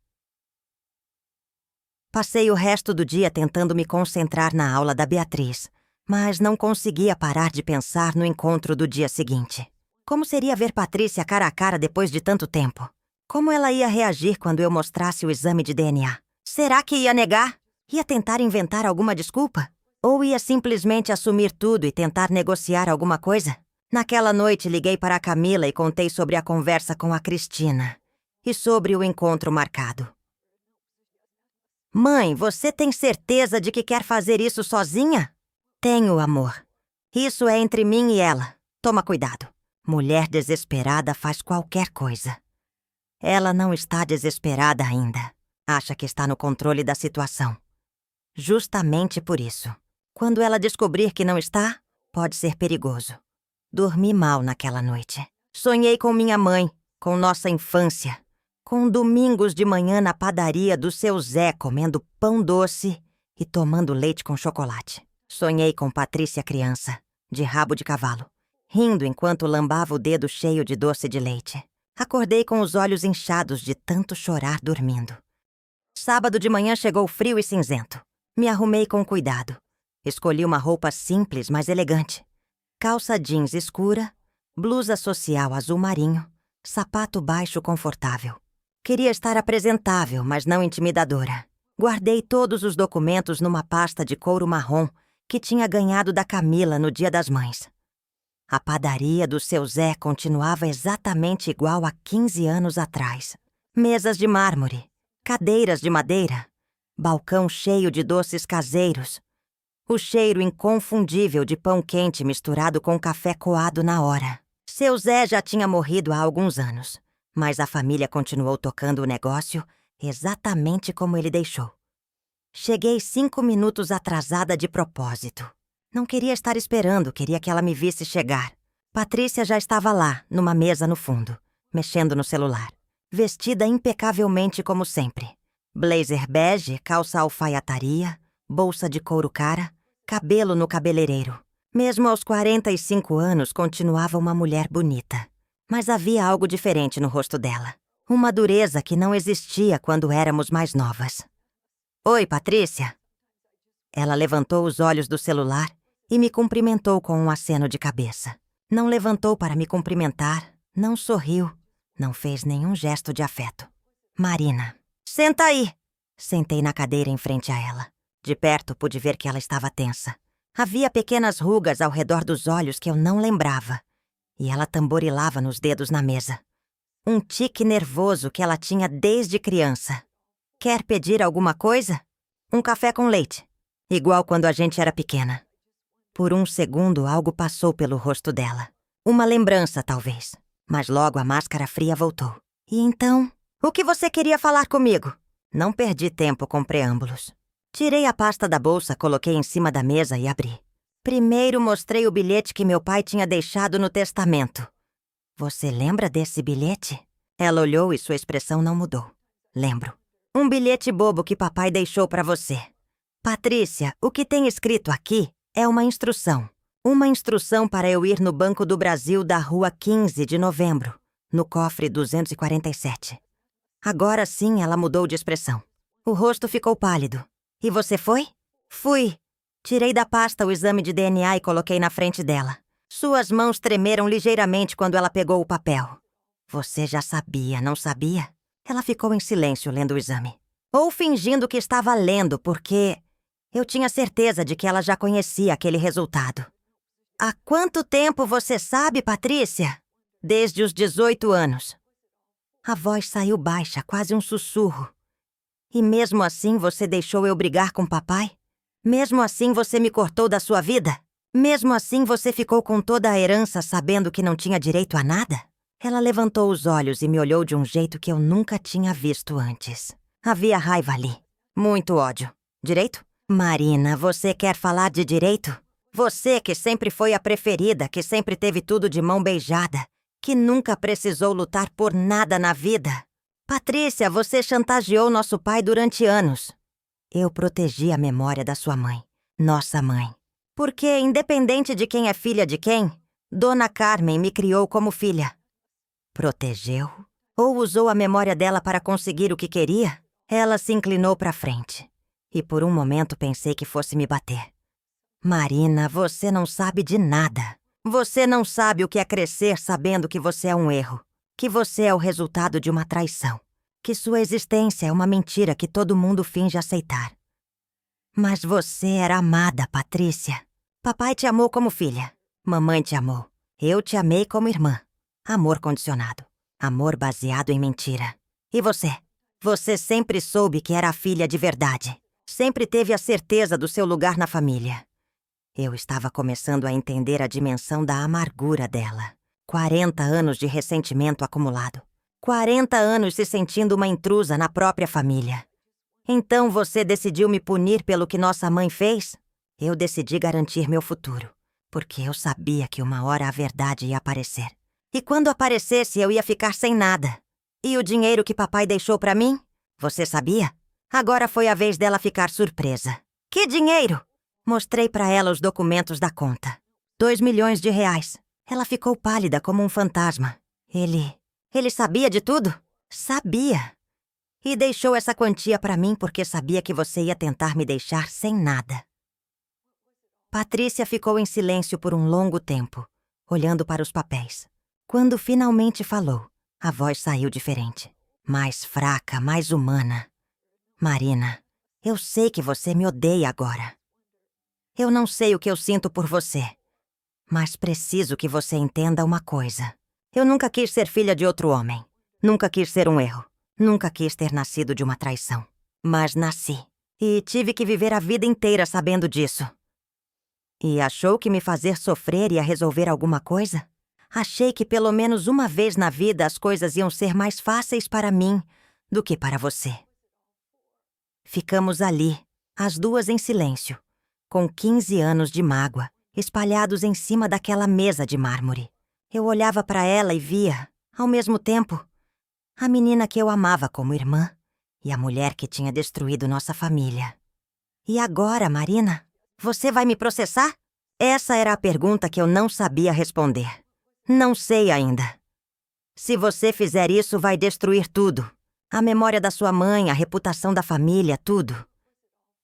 Passei o resto do dia tentando me concentrar na aula da Beatriz, mas não conseguia parar de pensar no encontro do dia seguinte. Como seria ver Patrícia cara a cara depois de tanto tempo? Como ela ia reagir quando eu mostrasse o exame de DNA? Será que ia negar? Ia tentar inventar alguma desculpa? Ou ia simplesmente assumir tudo e tentar negociar alguma coisa? Naquela noite liguei para a Camila e contei sobre a conversa com a Cristina e sobre o encontro marcado. Mãe, você tem certeza de que quer fazer isso sozinha? Tenho, amor. Isso é entre mim e ela. Toma cuidado. Mulher desesperada faz qualquer coisa. Ela não está desesperada ainda. Acha que está no controle da situação. Justamente por isso. Quando ela descobrir que não está, pode ser perigoso. Dormi mal naquela noite. Sonhei com minha mãe, com nossa infância, com domingos de manhã na padaria do seu Zé comendo pão doce e tomando leite com chocolate. Sonhei com Patrícia criança, de rabo de cavalo, rindo enquanto lambava o dedo cheio de doce de leite. Acordei com os olhos inchados de tanto chorar dormindo. Sábado de manhã chegou frio e cinzento. Me arrumei com cuidado. Escolhi uma roupa simples, mas elegante. Calça jeans escura, blusa social azul marinho, sapato baixo confortável. Queria estar apresentável, mas não intimidadora. Guardei todos os documentos numa pasta de couro marrom que tinha ganhado da Camila no Dia das Mães. A padaria do seu Zé continuava exatamente igual a 15 anos atrás. Mesas de mármore, cadeiras de madeira, balcão cheio de doces caseiros, o cheiro inconfundível de pão quente misturado com café coado na hora. Seu Zé já tinha morrido há alguns anos, mas a família continuou tocando o negócio exatamente como ele deixou. Cheguei 5 minutos atrasada de propósito. Não queria estar esperando, queria que ela me visse chegar. Patrícia já estava lá, numa mesa no fundo, mexendo no celular. Vestida impecavelmente como sempre. Blazer bege, calça alfaiataria, bolsa de couro cara, cabelo no cabeleireiro. Mesmo aos 45 anos, continuava uma mulher bonita. Mas havia algo diferente no rosto dela. Uma dureza que não existia quando éramos mais novas. Oi, Patrícia. Ela levantou os olhos do celular e me cumprimentou com um aceno de cabeça. Não levantou para me cumprimentar, não sorriu, não fez nenhum gesto de afeto. Marina. Senta aí. Sentei na cadeira em frente a ela. De perto pude ver que ela estava tensa. Havia pequenas rugas ao redor dos olhos que eu não lembrava. E ela tamborilava nos dedos na mesa. Um tique nervoso que ela tinha desde criança. Quer pedir alguma coisa? Um café com leite. Igual quando a gente era pequena. Por um segundo, algo passou pelo rosto dela. Uma lembrança, talvez. Mas logo a máscara fria voltou. E então, o que você queria falar comigo? Não perdi tempo com preâmbulos. Tirei a pasta da bolsa, coloquei em cima da mesa e abri. Primeiro mostrei o bilhete que meu pai tinha deixado no testamento. Você lembra desse bilhete? Ela olhou e sua expressão não mudou. Lembro. Um bilhete bobo que papai deixou para você. Patrícia, o que tem escrito aqui é uma instrução. Uma instrução para eu ir no Banco do Brasil da Rua 15 de Novembro, no cofre 247. Agora sim ela mudou de expressão. O rosto ficou pálido. E você foi? Fui. Tirei da pasta o exame de DNA e coloquei na frente dela. Suas mãos tremeram ligeiramente quando ela pegou o papel. Você já sabia, não sabia? Ela ficou em silêncio lendo o exame. Ou fingindo que estava lendo, porque eu tinha certeza de que ela já conhecia aquele resultado. Há quanto tempo você sabe, Patrícia? Desde os 18 anos. A voz saiu baixa, quase um sussurro. E mesmo assim você deixou eu brigar com papai? Mesmo assim você me cortou da sua vida? Mesmo assim você ficou com toda a herança sabendo que não tinha direito a nada? Ela levantou os olhos e me olhou de um jeito que eu nunca tinha visto antes. Havia raiva ali. Muito ódio. Direito? Marina, você quer falar de direito? Você que sempre foi a preferida, que sempre teve tudo de mão beijada, que nunca precisou lutar por nada na vida. Patrícia, você chantageou nosso pai durante anos. Eu protegi a memória da sua mãe, nossa mãe. Porque, independente de quem é filha de quem, Dona Carmen me criou como filha. Protegeu? Ou usou a memória dela para conseguir o que queria? Ela se inclinou para frente. E por um momento pensei que fosse me bater. Marina, você não sabe de nada. Você não sabe o que é crescer sabendo que você é um erro. Que você é o resultado de uma traição. Que sua existência é uma mentira que todo mundo finge aceitar. Mas você era amada, Patrícia. Papai te amou como filha. Mamãe te amou. Eu te amei como irmã. Amor condicionado. Amor baseado em mentira. E você? Você sempre soube que era a filha de verdade. Sempre teve a certeza do seu lugar na família. Eu estava começando a entender a dimensão da amargura dela. 40 anos de ressentimento acumulado. 40 anos se sentindo uma intrusa na própria família. Então você decidiu me punir pelo que nossa mãe fez? Eu decidi garantir meu futuro, porque eu sabia que uma hora a verdade ia aparecer. E quando aparecesse, eu ia ficar sem nada. E o dinheiro que papai deixou pra mim? Você sabia? Agora foi a vez dela ficar surpresa. Que dinheiro? Mostrei pra ela os documentos da conta. 2 milhões de reais. Ela ficou pálida como um fantasma. Ele sabia de tudo? Sabia. E deixou essa quantia pra mim porque sabia que você ia tentar me deixar sem nada. Patrícia ficou em silêncio por um longo tempo, olhando para os papéis. Quando finalmente falou, a voz saiu diferente. Mais fraca, mais humana. Marina, eu sei que você me odeia agora. Eu não sei o que eu sinto por você. Mas preciso que você entenda uma coisa. Eu nunca quis ser filha de outro homem. Nunca quis ser um erro. Nunca quis ter nascido de uma traição. Mas nasci. E tive que viver a vida inteira sabendo disso. E achou que me fazer sofrer ia resolver alguma coisa? Achei que pelo menos uma vez na vida as coisas iam ser mais fáceis para mim do que para você. Ficamos ali, as duas em silêncio, com 15 anos de mágoa, espalhados em cima daquela mesa de mármore. Eu olhava para ela e via, ao mesmo tempo, a menina que eu amava como irmã e a mulher que tinha destruído nossa família. E agora, Marina? Você vai me processar? Essa era a pergunta que eu não sabia responder. Não sei ainda. Se você fizer isso, vai destruir tudo. A memória da sua mãe, a reputação da família, tudo.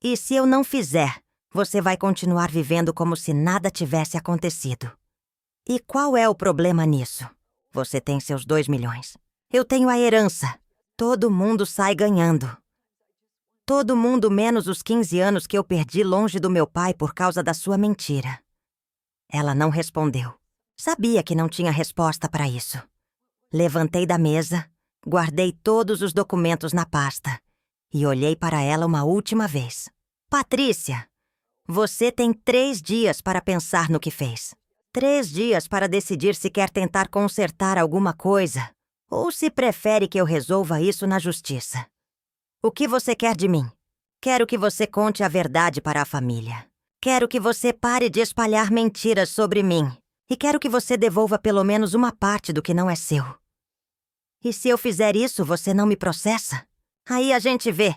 E se eu não fizer, você vai continuar vivendo como se nada tivesse acontecido. E qual é o problema nisso? Você tem seus 2 milhões. Eu tenho a herança. Todo mundo sai ganhando. Todo mundo menos os 15 anos que eu perdi longe do meu pai por causa da sua mentira. Ela não respondeu. Sabia que não tinha resposta para isso. Levantei da mesa, guardei todos os documentos na pasta e olhei para ela uma última vez. Patrícia, você tem 3 dias para pensar no que fez. 3 dias para decidir se quer tentar consertar alguma coisa ou se prefere que eu resolva isso na justiça. O que você quer de mim? Quero que você conte a verdade para a família. Quero que você pare de espalhar mentiras sobre mim. E quero que você devolva pelo menos uma parte do que não é seu. E se eu fizer isso, você não me processa? Aí a gente vê.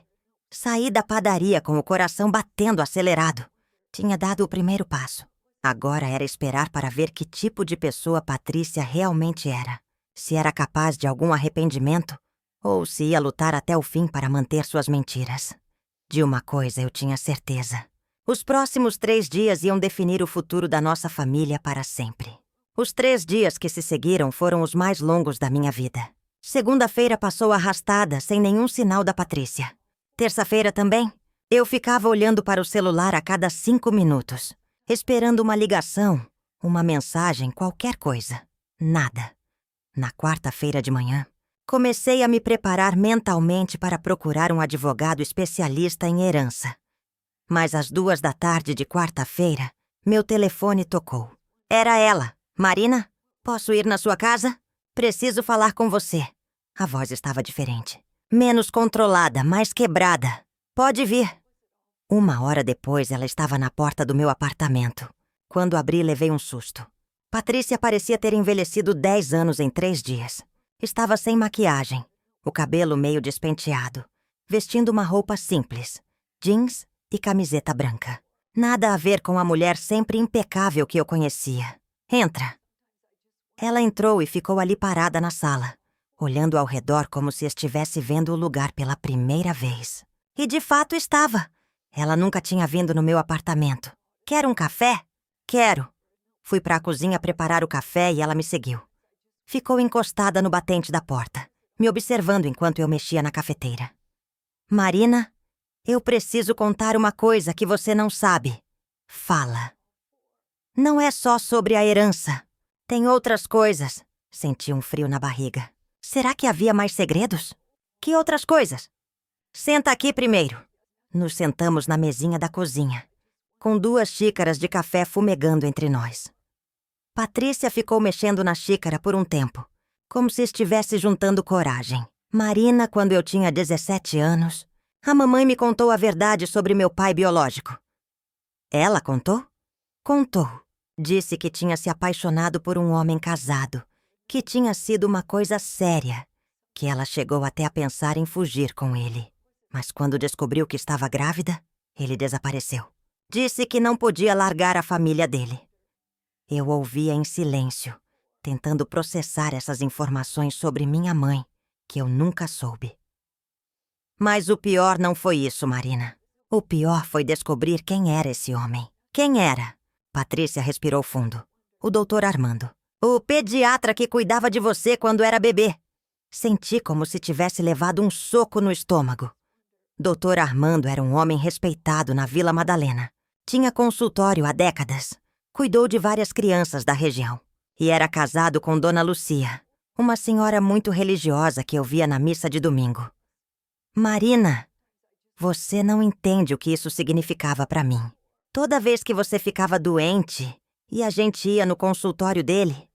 Saí da padaria com o coração batendo acelerado. Tinha dado o primeiro passo. Agora era esperar para ver que tipo de pessoa Patrícia realmente era. Se era capaz de algum arrependimento ou se ia lutar até o fim para manter suas mentiras. De uma coisa eu tinha certeza. Os próximos 3 dias iam definir o futuro da nossa família para sempre. Os 3 dias que se seguiram foram os mais longos da minha vida. Segunda-feira passou arrastada, sem nenhum sinal da Patrícia. Terça-feira também. Eu ficava olhando para o celular a cada 5 minutos, esperando uma ligação, uma mensagem, qualquer coisa. Nada. Na quarta-feira de manhã, comecei a me preparar mentalmente para procurar um advogado especialista em herança. Mas às 2 da tarde de quarta-feira, meu telefone tocou. Era ela. Marina? Posso ir na sua casa? Preciso falar com você. A voz estava diferente. Menos controlada, mais quebrada. Pode vir. 1 hora depois, ela estava na porta do meu apartamento. Quando abri, levei um susto. Patrícia parecia ter envelhecido 10 anos em 3 dias. Estava sem maquiagem, o cabelo meio despenteado, vestindo uma roupa simples, jeans e camiseta branca. Nada a ver com a mulher sempre impecável que eu conhecia. Entra. Ela entrou e ficou ali parada na sala, olhando ao redor como se estivesse vendo o lugar pela primeira vez. E de fato estava. Ela nunca tinha vindo no meu apartamento. Quer um café? Quero. Fui para a cozinha preparar o café e ela me seguiu. Ficou encostada no batente da porta, me observando enquanto eu mexia na cafeteira. Marina, eu preciso contar uma coisa que você não sabe. Fala. Não é só sobre a herança. Tem outras coisas. Senti um frio na barriga. Será que havia mais segredos? Que outras coisas? Senta aqui primeiro. Nos sentamos na mesinha da cozinha, com 2 xícaras de café fumegando entre nós. Patrícia ficou mexendo na xícara por um tempo, como se estivesse juntando coragem. Marina, quando eu tinha 17 anos, a mamãe me contou a verdade sobre meu pai biológico. Ela contou? Contou. Disse que tinha se apaixonado por um homem casado, que tinha sido uma coisa séria, que ela chegou até a pensar em fugir com ele. Mas quando descobriu que estava grávida, ele desapareceu. Disse que não podia largar a família dele. Eu ouvia em silêncio, tentando processar essas informações sobre minha mãe, que eu nunca soube. Mas o pior não foi isso, Marina. O pior foi descobrir quem era esse homem. Quem era? Patrícia respirou fundo. O Dr. Armando. O pediatra que cuidava de você quando era bebê. Senti como se tivesse levado um soco no estômago. Dr. Armando era um homem respeitado na Vila Madalena. Tinha consultório há décadas. Cuidou de várias crianças da região. E era casado com Dona Lucia, uma senhora muito religiosa que eu via na missa de domingo. Marina, você não entende o que isso significava para mim. Toda vez que você ficava doente e a gente ia no consultório dele,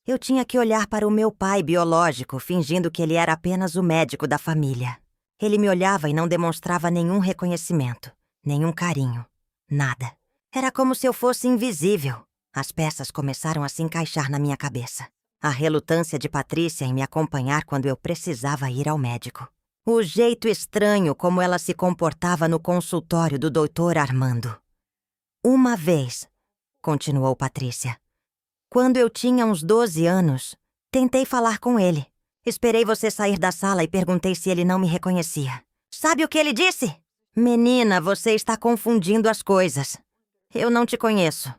eu tinha que olhar para o meu pai biológico, fingindo que ele era apenas o médico da família. Ele me olhava e não demonstrava nenhum reconhecimento, nenhum carinho, nada. Era como se eu fosse invisível. As peças começaram a se encaixar na minha cabeça. A relutância de Patrícia em me acompanhar quando eu precisava ir ao médico. O jeito estranho como ela se comportava no consultório do Dr. Armando. Uma vez, continuou Patrícia, quando eu tinha uns 12 anos, tentei falar com ele. Esperei você sair da sala e perguntei se ele não me reconhecia. Sabe o que ele disse? Menina, você está confundindo as coisas. Eu não te conheço.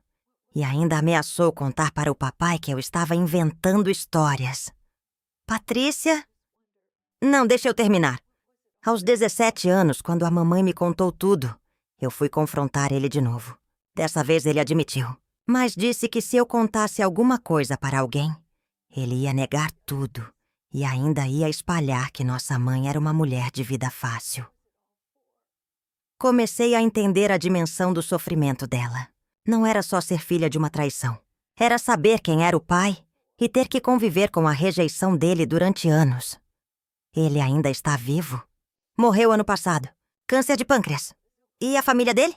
E ainda ameaçou contar para o papai que eu estava inventando histórias. Patrícia? Não, deixa eu terminar. Aos 17 anos, quando a mamãe me contou tudo, eu fui confrontar ele de novo. Dessa vez ele admitiu, mas disse que se eu contasse alguma coisa para alguém, ele ia negar tudo e ainda ia espalhar que nossa mãe era uma mulher de vida fácil. Comecei a entender a dimensão do sofrimento dela. Não era só ser filha de uma traição. Era saber quem era o pai e ter que conviver com a rejeição dele durante anos. Ele ainda está vivo? Morreu ano passado. Câncer de pâncreas. E a família dele?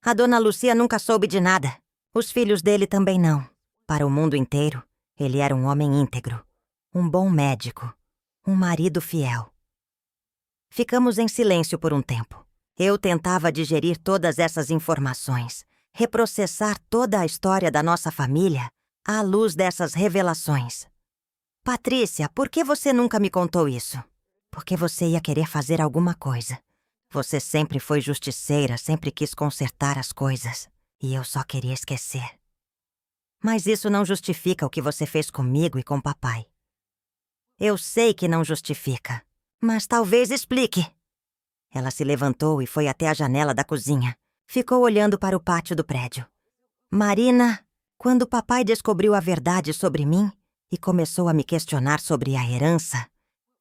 A dona Lucia nunca soube de nada. Os filhos dele também não. Para o mundo inteiro, ele era um homem íntegro. Um bom médico. Um marido fiel. Ficamos em silêncio por um tempo. Eu tentava digerir todas essas informações, reprocessar toda a história da nossa família à luz dessas revelações. Patrícia, por que você nunca me contou isso? Porque você ia querer fazer alguma coisa. Você sempre foi justiceira, sempre quis consertar as coisas. E eu só queria esquecer. Mas isso não justifica o que você fez comigo e com papai. Eu sei que não justifica, mas talvez explique. Ela se levantou e foi até a janela da cozinha. Ficou olhando para o pátio do prédio. Marina, quando papai descobriu a verdade sobre mim e começou a me questionar sobre a herança,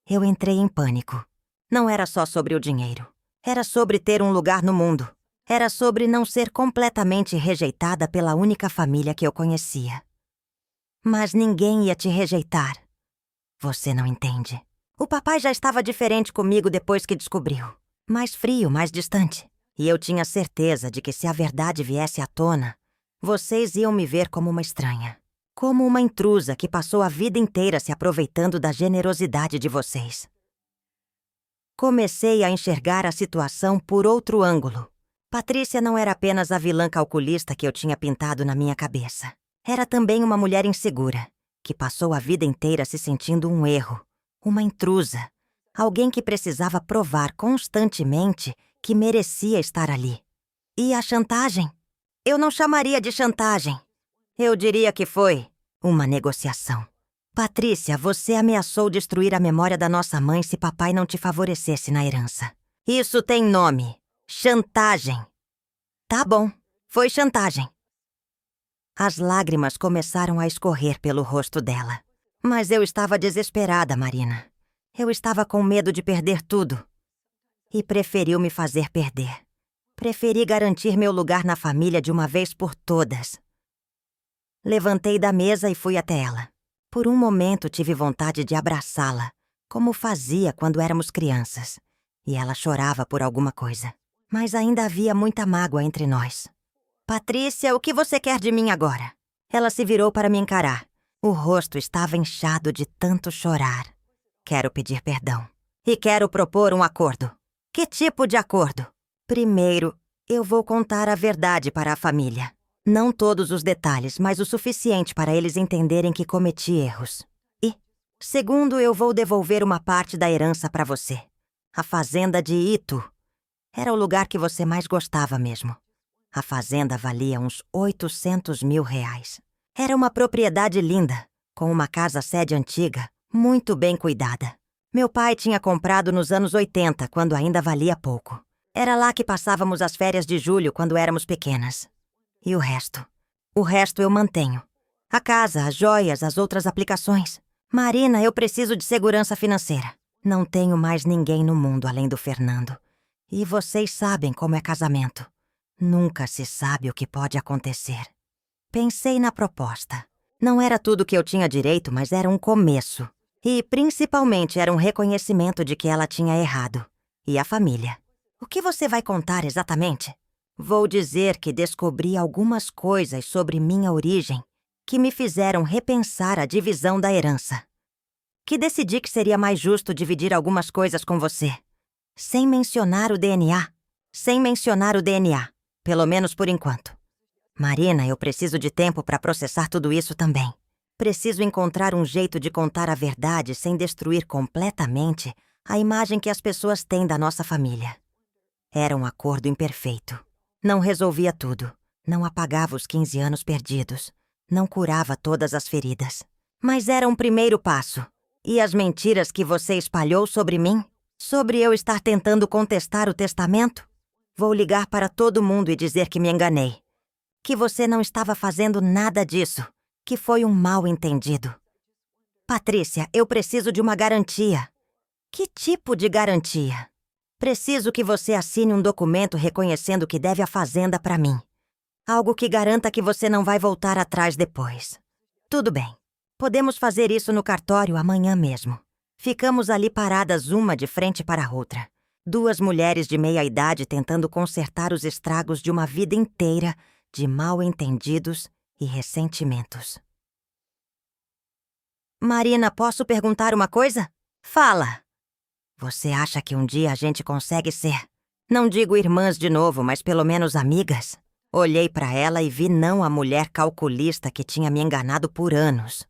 eu entrei em pânico. Não era só sobre o dinheiro. Era sobre ter um lugar no mundo. Era sobre não ser completamente rejeitada pela única família que eu conhecia. Mas ninguém ia te rejeitar. Você não entende. O papai já estava diferente comigo depois que descobriu. Mais frio, mais distante. E eu tinha certeza de que se a verdade viesse à tona, vocês iam me ver como uma estranha. Como uma intrusa que passou a vida inteira se aproveitando da generosidade de vocês. Comecei a enxergar a situação por outro ângulo. Patrícia não era apenas a vilã calculista que eu tinha pintado na minha cabeça. Era também uma mulher insegura, que passou a vida inteira se sentindo um erro, uma intrusa, alguém que precisava provar constantemente que merecia estar ali. E a chantagem? Eu não chamaria de chantagem. Eu diria que foi uma negociação. Patrícia, você ameaçou destruir a memória da nossa mãe se papai não te favorecesse na herança. Isso tem nome. Chantagem. Tá bom, foi chantagem. As lágrimas começaram a escorrer pelo rosto dela. Mas eu estava desesperada, Marina. Eu estava com medo de perder tudo. E preferiu me fazer perder. Preferi garantir meu lugar na família de uma vez por todas. Levantei da mesa e fui até ela. Por um momento tive vontade de abraçá-la, como fazia quando éramos crianças. E ela chorava por alguma coisa. Mas ainda havia muita mágoa entre nós. Patrícia, o que você quer de mim agora? Ela se virou para me encarar. O rosto estava inchado de tanto chorar. Quero pedir perdão. E quero propor um acordo. Que tipo de acordo? Primeiro, eu vou contar a verdade para a família. Não todos os detalhes, mas o suficiente para eles entenderem que cometi erros. E, segundo, eu vou devolver uma parte da herança para você. A fazenda de Itu. Era o lugar que você mais gostava mesmo. A fazenda valia uns 800 mil reais. Era uma propriedade linda, com uma casa-sede antiga, muito bem cuidada. Meu pai tinha comprado nos anos 80, quando ainda valia pouco. Era lá que passávamos as férias de julho quando éramos pequenas. E o resto? O resto eu mantenho. A casa, as joias, as outras aplicações. Marina, eu preciso de segurança financeira. Não tenho mais ninguém no mundo além do Fernando. E vocês sabem como é casamento. Nunca se sabe o que pode acontecer. Pensei na proposta. Não era tudo que eu tinha direito, mas era um começo. E, principalmente, era um reconhecimento de que ela tinha errado. E a família. O que você vai contar exatamente? Vou dizer que descobri algumas coisas sobre minha origem que me fizeram repensar a divisão da herança. Que decidi que seria mais justo dividir algumas coisas com você. Sem mencionar o DNA. Sem mencionar o DNA. Pelo menos por enquanto. Marina, eu preciso de tempo para processar tudo isso também. Preciso encontrar um jeito de contar a verdade sem destruir completamente a imagem que as pessoas têm da nossa família. Era um acordo imperfeito. Não resolvia tudo. Não apagava os 15 anos perdidos. Não curava todas as feridas. Mas era um primeiro passo. E as mentiras que você espalhou sobre mim? Sobre eu estar tentando contestar o testamento? Vou ligar para todo mundo e dizer que me enganei. Que você não estava fazendo nada disso. Que foi um mal-entendido. Patrícia, eu preciso de uma garantia. Que tipo de garantia? Preciso que você assine um documento reconhecendo que deve a fazenda para mim. Algo que garanta que você não vai voltar atrás depois. Tudo bem. Podemos fazer isso no cartório amanhã mesmo. Ficamos ali paradas uma de frente para a outra. Duas mulheres de meia idade tentando consertar os estragos de uma vida inteira de mal-entendidos e ressentimentos. Marina, posso perguntar uma coisa? Fala! Você acha que um dia a gente consegue ser, não digo irmãs de novo, mas pelo menos amigas? Olhei para ela e vi não a mulher calculista que tinha me enganado por anos,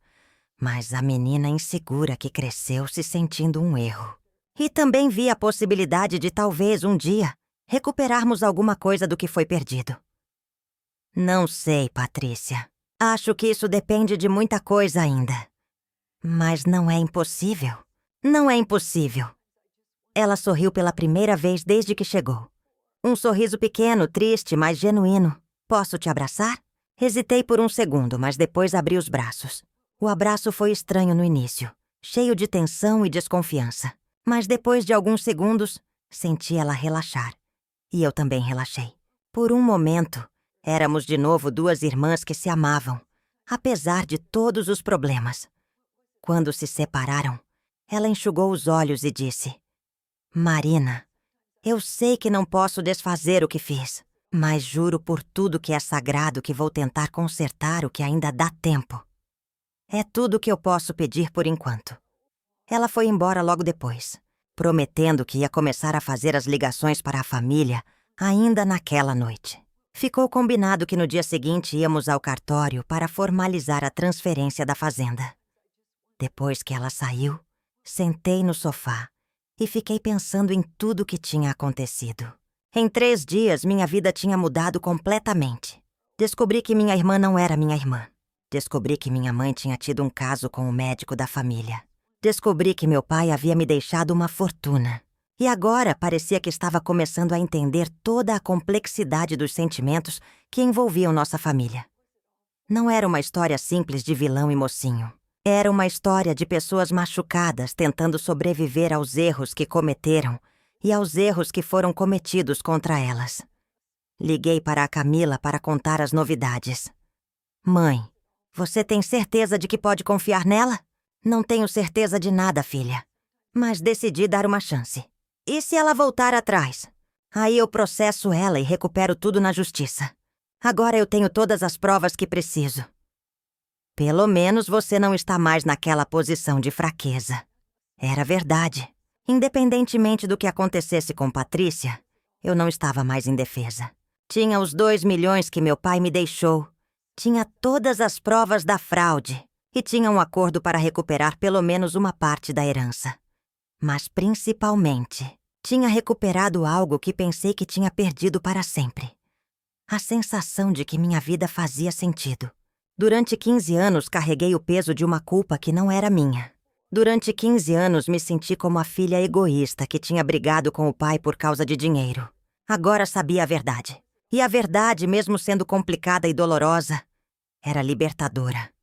mas a menina insegura que cresceu se sentindo um erro. E também vi a possibilidade de talvez um dia recuperarmos alguma coisa do que foi perdido. Não sei, Patrícia. Acho que isso depende de muita coisa ainda. Mas não é impossível. Não é impossível. Ela sorriu pela primeira vez desde que chegou. Um sorriso pequeno, triste, mas genuíno. Posso te abraçar? Hesitei por um segundo, mas depois abri os braços. O abraço foi estranho no início, cheio de tensão e desconfiança. Mas depois de alguns segundos, senti ela relaxar. E eu também relaxei. Por um momento, éramos de novo duas irmãs que se amavam, apesar de todos os problemas. Quando se separaram, ela enxugou os olhos e disse: Marina, eu sei que não posso desfazer o que fiz, mas juro por tudo que é sagrado que vou tentar consertar o que ainda dá tempo. É tudo que eu posso pedir por enquanto. Ela foi embora logo depois, prometendo que ia começar a fazer as ligações para a família ainda naquela noite. Ficou combinado que no dia seguinte íamos ao cartório para formalizar a transferência da fazenda. Depois que ela saiu, sentei no sofá e fiquei pensando em tudo o que tinha acontecido. Em 3 dias, minha vida tinha mudado completamente. Descobri que minha irmã não era minha irmã. Descobri que minha mãe tinha tido um caso com o médico da família. Descobri que meu pai havia me deixado uma fortuna. E agora parecia que estava começando a entender toda a complexidade dos sentimentos que envolviam nossa família. Não era uma história simples de vilão e mocinho. Era uma história de pessoas machucadas tentando sobreviver aos erros que cometeram e aos erros que foram cometidos contra elas. Liguei para a Camila para contar as novidades. Mãe, você tem certeza de que pode confiar nela? Não tenho certeza de nada, filha. Mas decidi dar uma chance. E se ela voltar atrás? Aí eu processo ela e recupero tudo na justiça. Agora eu tenho todas as provas que preciso. Pelo menos você não está mais naquela posição de fraqueza. Era verdade. Independentemente do que acontecesse com Patrícia, eu não estava mais indefesa. Tinha os 2 milhões que meu pai me deixou. Tinha todas as provas da fraude. E tinha um acordo para recuperar pelo menos uma parte da herança. Mas, principalmente, tinha recuperado algo que pensei que tinha perdido para sempre. A sensação de que minha vida fazia sentido. Durante 15 anos, carreguei o peso de uma culpa que não era minha. Durante 15 anos, me senti como a filha egoísta que tinha brigado com o pai por causa de dinheiro. Agora sabia a verdade. E a verdade, mesmo sendo complicada e dolorosa, era libertadora.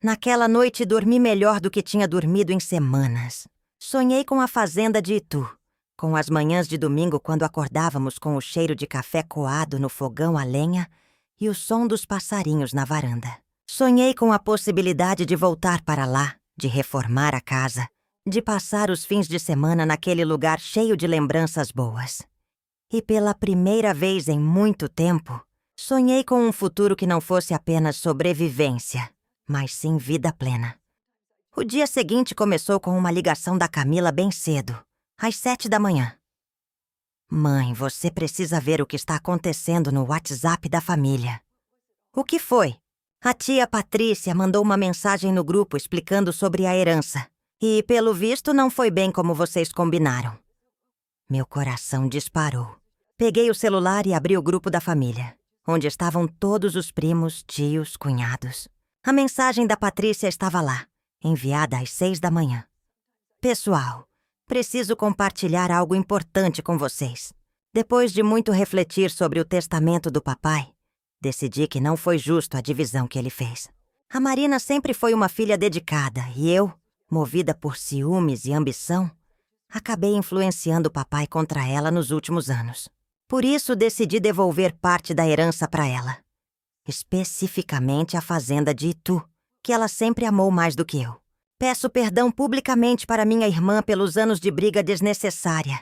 Naquela noite, dormi melhor do que tinha dormido em semanas. Sonhei com a fazenda de Itu, com as manhãs de domingo quando acordávamos com o cheiro de café coado no fogão a lenha e o som dos passarinhos na varanda. Sonhei com a possibilidade de voltar para lá, de reformar a casa, de passar os fins de semana naquele lugar cheio de lembranças boas. E pela primeira vez em muito tempo, sonhei com um futuro que não fosse apenas sobrevivência, mas sim vida plena. O dia seguinte começou com uma ligação da Camila bem cedo, às 7 da manhã. Mãe, você precisa ver o que está acontecendo no WhatsApp da família. O que foi? A tia Patrícia mandou uma mensagem no grupo explicando sobre a herança. E, pelo visto, não foi bem como vocês combinaram. Meu coração disparou. Peguei o celular e abri o grupo da família, onde estavam todos os primos, tios, cunhados. A mensagem da Patrícia estava lá, enviada às 6 da manhã. Pessoal, preciso compartilhar algo importante com vocês. Depois de muito refletir sobre o testamento do papai, decidi que não foi justo a divisão que ele fez. A Marina sempre foi uma filha dedicada e eu, movida por ciúmes e ambição, acabei influenciando o papai contra ela nos últimos anos. Por isso, decidi devolver parte da herança para ela. Especificamente a fazenda de Itu, que ela sempre amou mais do que eu. Peço perdão publicamente para minha irmã pelos anos de briga desnecessária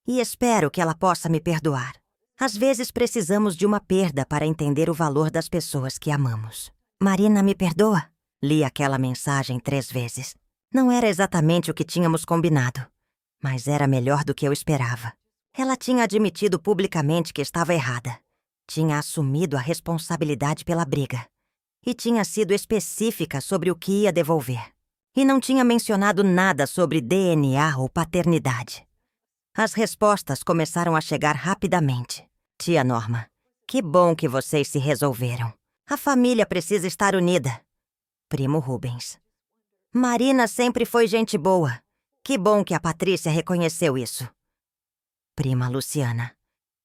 e espero que ela possa me perdoar. Às vezes precisamos de uma perda para entender o valor das pessoas que amamos. Marina, me perdoa? Li aquela mensagem 3 vezes. Não era exatamente o que tínhamos combinado, mas era melhor do que eu esperava. Ela tinha admitido publicamente que estava errada. Tinha assumido a responsabilidade pela briga. E tinha sido específica sobre o que ia devolver. E não tinha mencionado nada sobre DNA ou paternidade. As respostas começaram a chegar rapidamente. Tia Norma, que bom que vocês se resolveram. A família precisa estar unida. Primo Rubens. Marina sempre foi gente boa. Que bom que a Patrícia reconheceu isso. Prima Luciana.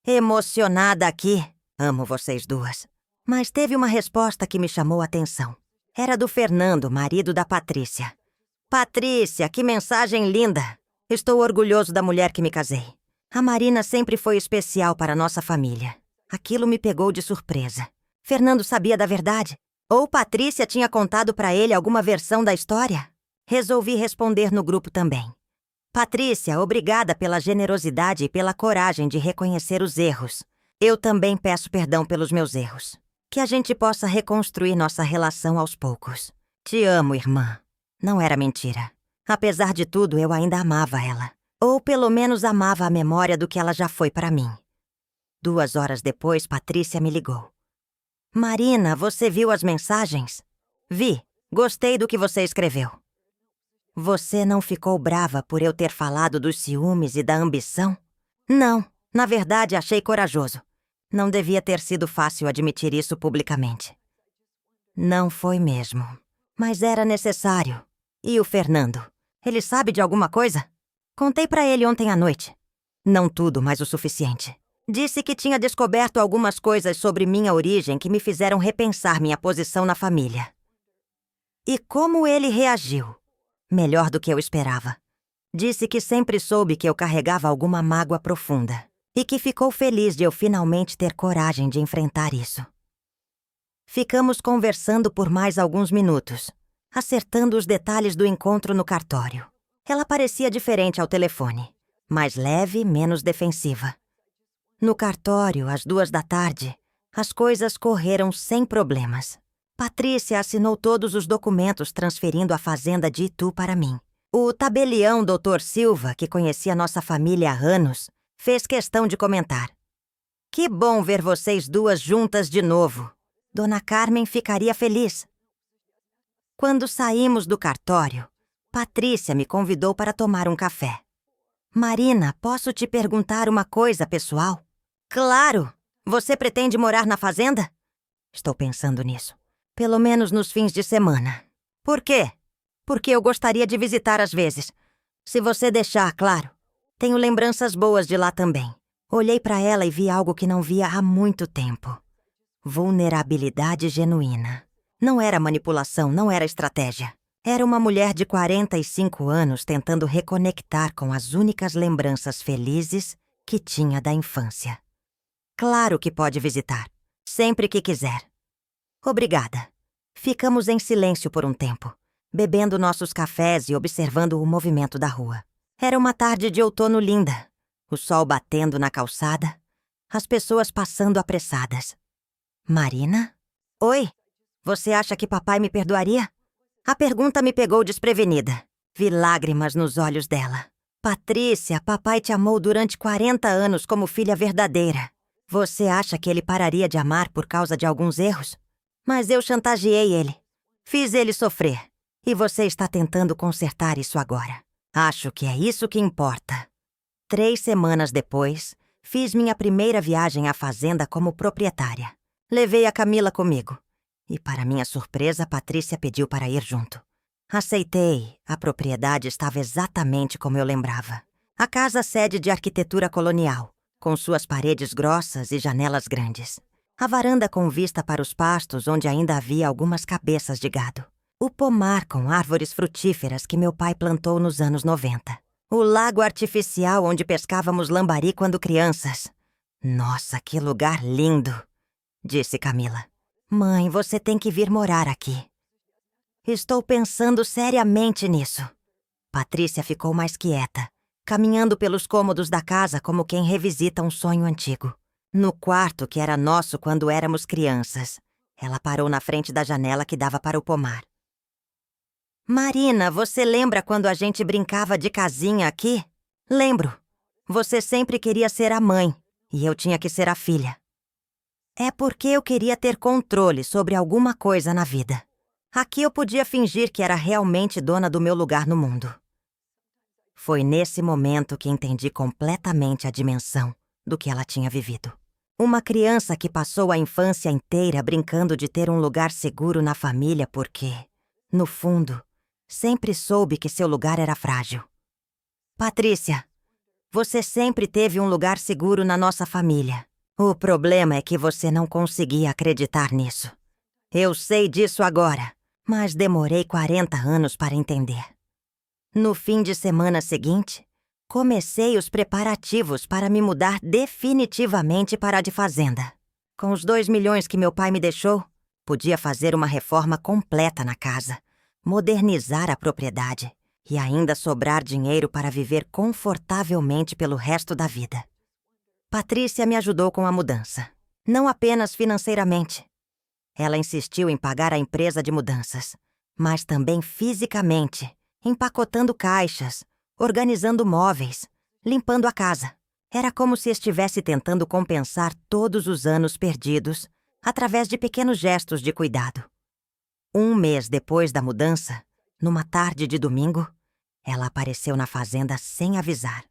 Emocionada aqui. Amo vocês duas. Mas teve uma resposta que me chamou a atenção. Era do Fernando, marido da Patrícia. Patrícia, que mensagem linda! Estou orgulhoso da mulher que me casei. A Marina sempre foi especial para nossa família. Aquilo me pegou de surpresa. Fernando sabia da verdade? Ou Patrícia tinha contado para ele alguma versão da história? Resolvi responder no grupo também. Patrícia, obrigada pela generosidade e pela coragem de reconhecer os erros. Eu também peço perdão pelos meus erros. Que a gente possa reconstruir nossa relação aos poucos. Te amo, irmã. Não era mentira. Apesar de tudo, eu ainda amava ela. Ou pelo menos amava a memória do que ela já foi para mim. 2 horas depois, Patrícia me ligou. Marina, você viu as mensagens? Vi. Gostei do que você escreveu. Você não ficou brava por eu ter falado dos ciúmes e da ambição? Não. Na verdade, achei corajoso. Não devia ter sido fácil admitir isso publicamente. Não foi mesmo. Mas era necessário. E o Fernando? Ele sabe de alguma coisa? Contei pra ele ontem à noite. Não tudo, mas o suficiente. Disse que tinha descoberto algumas coisas sobre minha origem que me fizeram repensar minha posição na família. E como ele reagiu? Melhor do que eu esperava. Disse que sempre soube que eu carregava alguma mágoa profunda. E que ficou feliz de eu finalmente ter coragem de enfrentar isso. Ficamos conversando por mais alguns minutos, acertando os detalhes do encontro no cartório. Ela parecia diferente ao telefone, mais leve, menos defensiva. No cartório, às 2 da tarde, as coisas correram sem problemas. Patrícia assinou todos os documentos transferindo a fazenda de Itu para mim. O tabelião Dr. Silva, que conhecia nossa família há anos, fez questão de comentar. Que bom ver vocês duas juntas de novo. Dona Carmen ficaria feliz. Quando saímos do cartório, Patrícia me convidou para tomar um café. Marina, posso te perguntar uma coisa pessoal? Claro! Você pretende morar na fazenda? Estou pensando nisso. Pelo menos nos fins de semana. Por quê? Porque eu gostaria de visitar às vezes. Se você deixar, claro. Tenho lembranças boas de lá também. Olhei para ela e vi algo que não via há muito tempo. Vulnerabilidade genuína. Não era manipulação, não era estratégia. Era uma mulher de 45 anos tentando reconectar com as únicas lembranças felizes que tinha da infância. Claro que pode visitar, sempre que quiser. Obrigada. Ficamos em silêncio por um tempo, bebendo nossos cafés e observando o movimento da rua. Era uma tarde de outono linda, o sol batendo na calçada, as pessoas passando apressadas. Marina? Oi, você acha que papai me perdoaria? A pergunta me pegou desprevenida. Vi lágrimas nos olhos dela. Patrícia, papai te amou durante 40 anos como filha verdadeira. Você acha que ele pararia de amar por causa de alguns erros? Mas eu chantageei ele. Fiz ele sofrer. E você está tentando consertar isso agora. Acho que é isso que importa. 3 semanas depois, fiz minha primeira viagem à fazenda como proprietária. Levei a Camila comigo. E, para minha surpresa, Patrícia pediu para ir junto. Aceitei. A propriedade estava exatamente como eu lembrava. A casa sede de arquitetura colonial, com suas paredes grossas e janelas grandes. A varanda com vista para os pastos onde ainda havia algumas cabeças de gado. O pomar com árvores frutíferas que meu pai plantou nos anos 90. O lago artificial onde pescávamos lambari quando crianças. Nossa, que lugar lindo! Disse Camila. Mãe, você tem que vir morar aqui. Estou pensando seriamente nisso. Patrícia ficou mais quieta, caminhando pelos cômodos da casa como quem revisita um sonho antigo. No quarto que era nosso quando éramos crianças, ela parou na frente da janela que dava para o pomar. Marina, você lembra quando a gente brincava de casinha aqui? Lembro. Você sempre queria ser a mãe e eu tinha que ser a filha. É porque eu queria ter controle sobre alguma coisa na vida. Aqui eu podia fingir que era realmente dona do meu lugar no mundo. Foi nesse momento que entendi completamente a dimensão do que ela tinha vivido. Uma criança que passou a infância inteira brincando de ter um lugar seguro na família porque, no fundo, sempre soube que seu lugar era frágil. Patrícia, você sempre teve um lugar seguro na nossa família. O problema é que você não conseguia acreditar nisso. Eu sei disso agora, mas demorei 40 anos para entender. No fim de semana seguinte, comecei os preparativos para me mudar definitivamente para a de fazenda. Com os 2 milhões que meu pai me deixou, podia fazer uma reforma completa na casa, modernizar a propriedade e ainda sobrar dinheiro para viver confortavelmente pelo resto da vida. Patrícia me ajudou com a mudança, não apenas financeiramente. Ela insistiu em pagar a empresa de mudanças, mas também fisicamente, empacotando caixas, organizando móveis, limpando a casa. Era como se estivesse tentando compensar todos os anos perdidos através de pequenos gestos de cuidado. 1 mês depois da mudança, numa tarde de domingo, ela apareceu na fazenda sem avisar.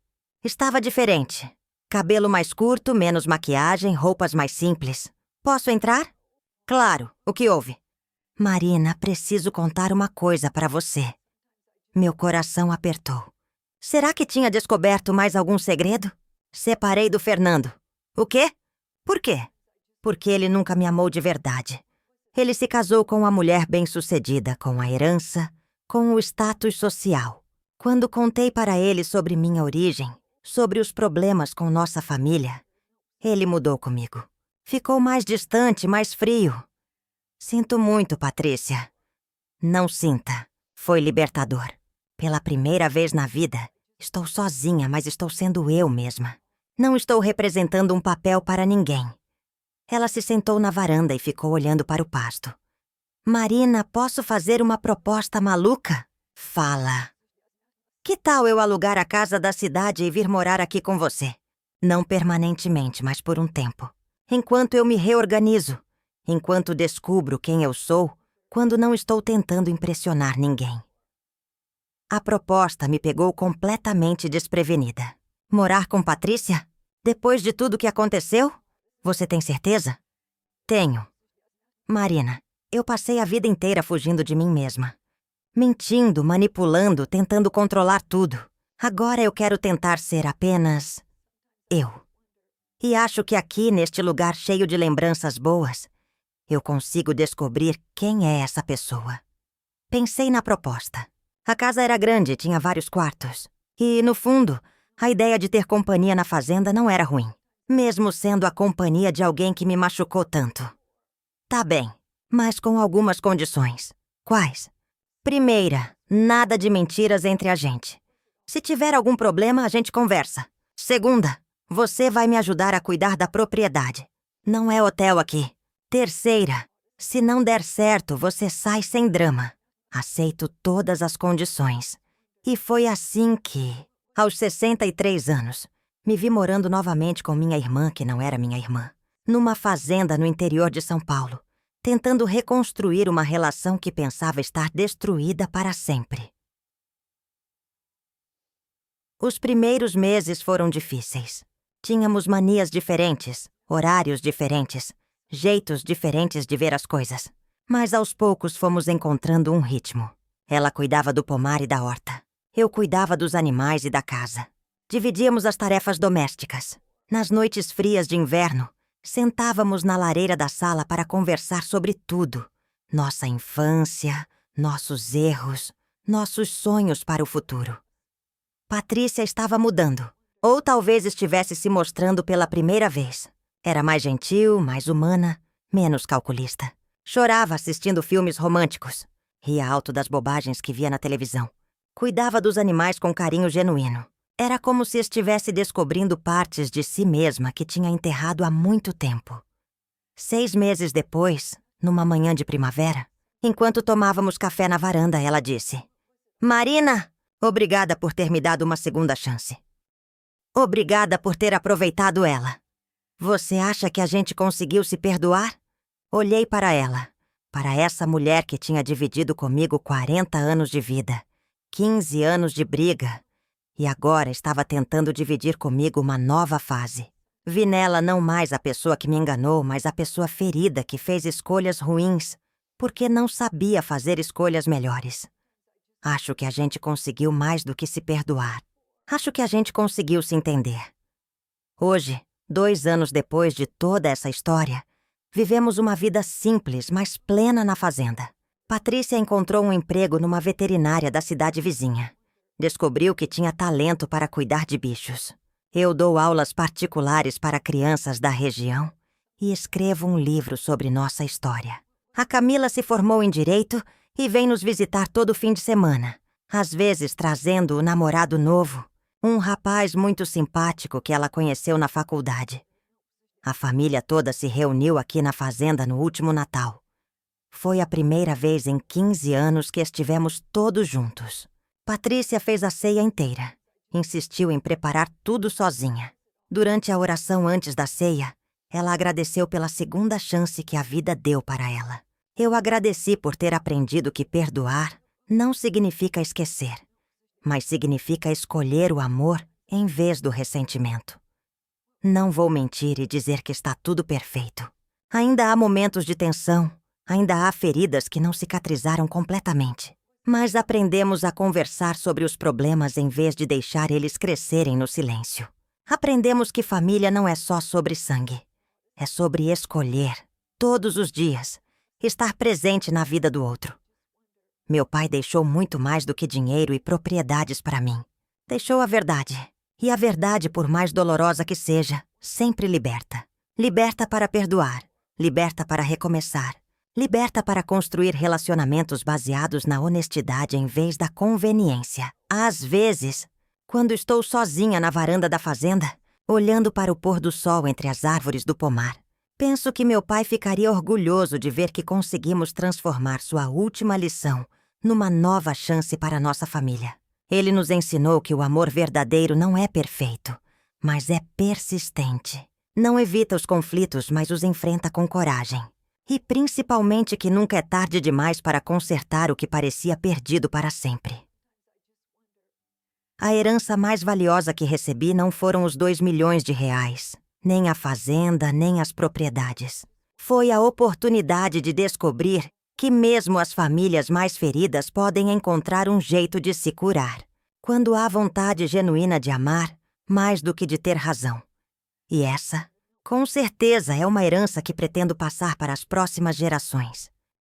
Estava diferente. Cabelo mais curto, menos maquiagem, roupas mais simples. Posso entrar? Claro. O que houve? Marina, preciso contar uma coisa para você. Meu coração apertou. Será que tinha descoberto mais algum segredo? Separei do Fernando. O quê? Por quê? Porque ele nunca me amou de verdade. Ele se casou com uma mulher bem-sucedida, com a herança, com o status social. Quando contei para ele sobre minha origem, sobre os problemas com nossa família, ele mudou comigo. Ficou mais distante, mais frio. Sinto muito, Patrícia. Não sinta. Foi libertador. Pela primeira vez na vida, estou sozinha, mas estou sendo eu mesma. Não estou representando um papel para ninguém. Ela se sentou na varanda e ficou olhando para o pasto. Marina, posso fazer uma proposta maluca? Fala. Que tal eu alugar a casa da cidade e vir morar aqui com você? Não permanentemente, mas por um tempo. Enquanto eu me reorganizo. Enquanto descubro quem eu sou, quando não estou tentando impressionar ninguém. A proposta me pegou completamente desprevenida. Morar com Patrícia? Depois de tudo que aconteceu? Você tem certeza? Tenho. Marina, eu passei a vida inteira fugindo de mim mesma. Mentindo, manipulando, tentando controlar tudo. Agora eu quero tentar ser apenas eu. E acho que aqui, neste lugar cheio de lembranças boas, eu consigo descobrir quem é essa pessoa. Pensei na proposta. A casa era grande e tinha vários quartos. E, no fundo, a ideia de ter companhia na fazenda não era ruim. Mesmo sendo a companhia de alguém que me machucou tanto. Tá bem, mas com algumas condições. Quais? Primeira, nada de mentiras entre a gente. Se tiver algum problema, a gente conversa. Segunda, você vai me ajudar a cuidar da propriedade. Não é hotel aqui. Terceira, se não der certo, você sai sem drama. Aceito todas as condições. E foi assim que... Aos 63 anos, me vi morando novamente com minha irmã, que não era minha irmã, numa fazenda no interior de São Paulo, tentando reconstruir uma relação que pensava estar destruída para sempre. Os primeiros meses foram difíceis. Tínhamos manias diferentes, horários diferentes, jeitos diferentes de ver as coisas. Mas aos poucos fomos encontrando um ritmo. Ela cuidava do pomar e da horta. Eu cuidava dos animais e da casa. Dividíamos as tarefas domésticas. Nas noites frias de inverno, sentávamos na lareira da sala para conversar sobre tudo. Nossa infância, nossos erros, nossos sonhos para o futuro. Patrícia estava mudando. Ou talvez estivesse se mostrando pela primeira vez. Era mais gentil, mais humana, menos calculista. Chorava assistindo filmes românticos. Ria alto das bobagens que via na televisão. Cuidava dos animais com carinho genuíno. Era como se estivesse descobrindo partes de si mesma que tinha enterrado há muito tempo. 6 meses depois, numa manhã de primavera, enquanto tomávamos café na varanda, ela disse: "Marina, obrigada por ter me dado uma segunda chance. Obrigada por ter aproveitado ela. Você acha que a gente conseguiu se perdoar?" Olhei para ela, para essa mulher que tinha dividido comigo 40 anos de vida, 15 anos de briga, e agora estava tentando dividir comigo uma nova fase. Vi nela não mais a pessoa que me enganou, mas a pessoa ferida que fez escolhas ruins, porque não sabia fazer escolhas melhores. Acho que a gente conseguiu mais do que se perdoar. Acho que a gente conseguiu se entender. Hoje, 2 anos depois de toda essa história, vivemos uma vida simples, mas plena na fazenda. Patrícia encontrou um emprego numa veterinária da cidade vizinha. Descobriu que tinha talento para cuidar de bichos. Eu dou aulas particulares para crianças da região e escrevo um livro sobre nossa história. A Camila se formou em Direito e vem nos visitar todo fim de semana, às vezes trazendo o namorado novo, um rapaz muito simpático que ela conheceu na faculdade. A família toda se reuniu aqui na fazenda no último Natal. Foi a primeira vez em 15 anos que estivemos todos juntos. Patrícia fez a ceia inteira. Insistiu em preparar tudo sozinha. Durante a oração antes da ceia, ela agradeceu pela segunda chance que a vida deu para ela. Eu agradeci por ter aprendido que perdoar não significa esquecer, mas significa escolher o amor em vez do ressentimento. Não vou mentir e dizer que está tudo perfeito. Ainda há momentos de tensão, ainda há feridas que não cicatrizaram completamente. Mas aprendemos a conversar sobre os problemas em vez de deixar eles crescerem no silêncio. Aprendemos que família não é só sobre sangue. É sobre escolher, todos os dias, estar presente na vida do outro. Meu pai deixou muito mais do que dinheiro e propriedades para mim. Deixou a verdade. E a verdade, por mais dolorosa que seja, sempre liberta. Liberta para perdoar. Liberta para recomeçar. Liberta para construir relacionamentos baseados na honestidade em vez da conveniência. Às vezes, quando estou sozinha na varanda da fazenda, olhando para o pôr do sol entre as árvores do pomar, penso que meu pai ficaria orgulhoso de ver que conseguimos transformar sua última lição numa nova chance para nossa família. Ele nos ensinou que o amor verdadeiro não é perfeito, mas é persistente. Não evita os conflitos, mas os enfrenta com coragem. E principalmente que nunca é tarde demais para consertar o que parecia perdido para sempre. A herança mais valiosa que recebi não foram os 2 milhões de reais, nem a fazenda, nem as propriedades. Foi a oportunidade de descobrir que mesmo as famílias mais feridas podem encontrar um jeito de se curar, quando há vontade genuína de amar, mais do que de ter razão. E essa, com certeza, é uma herança que pretendo passar para as próximas gerações.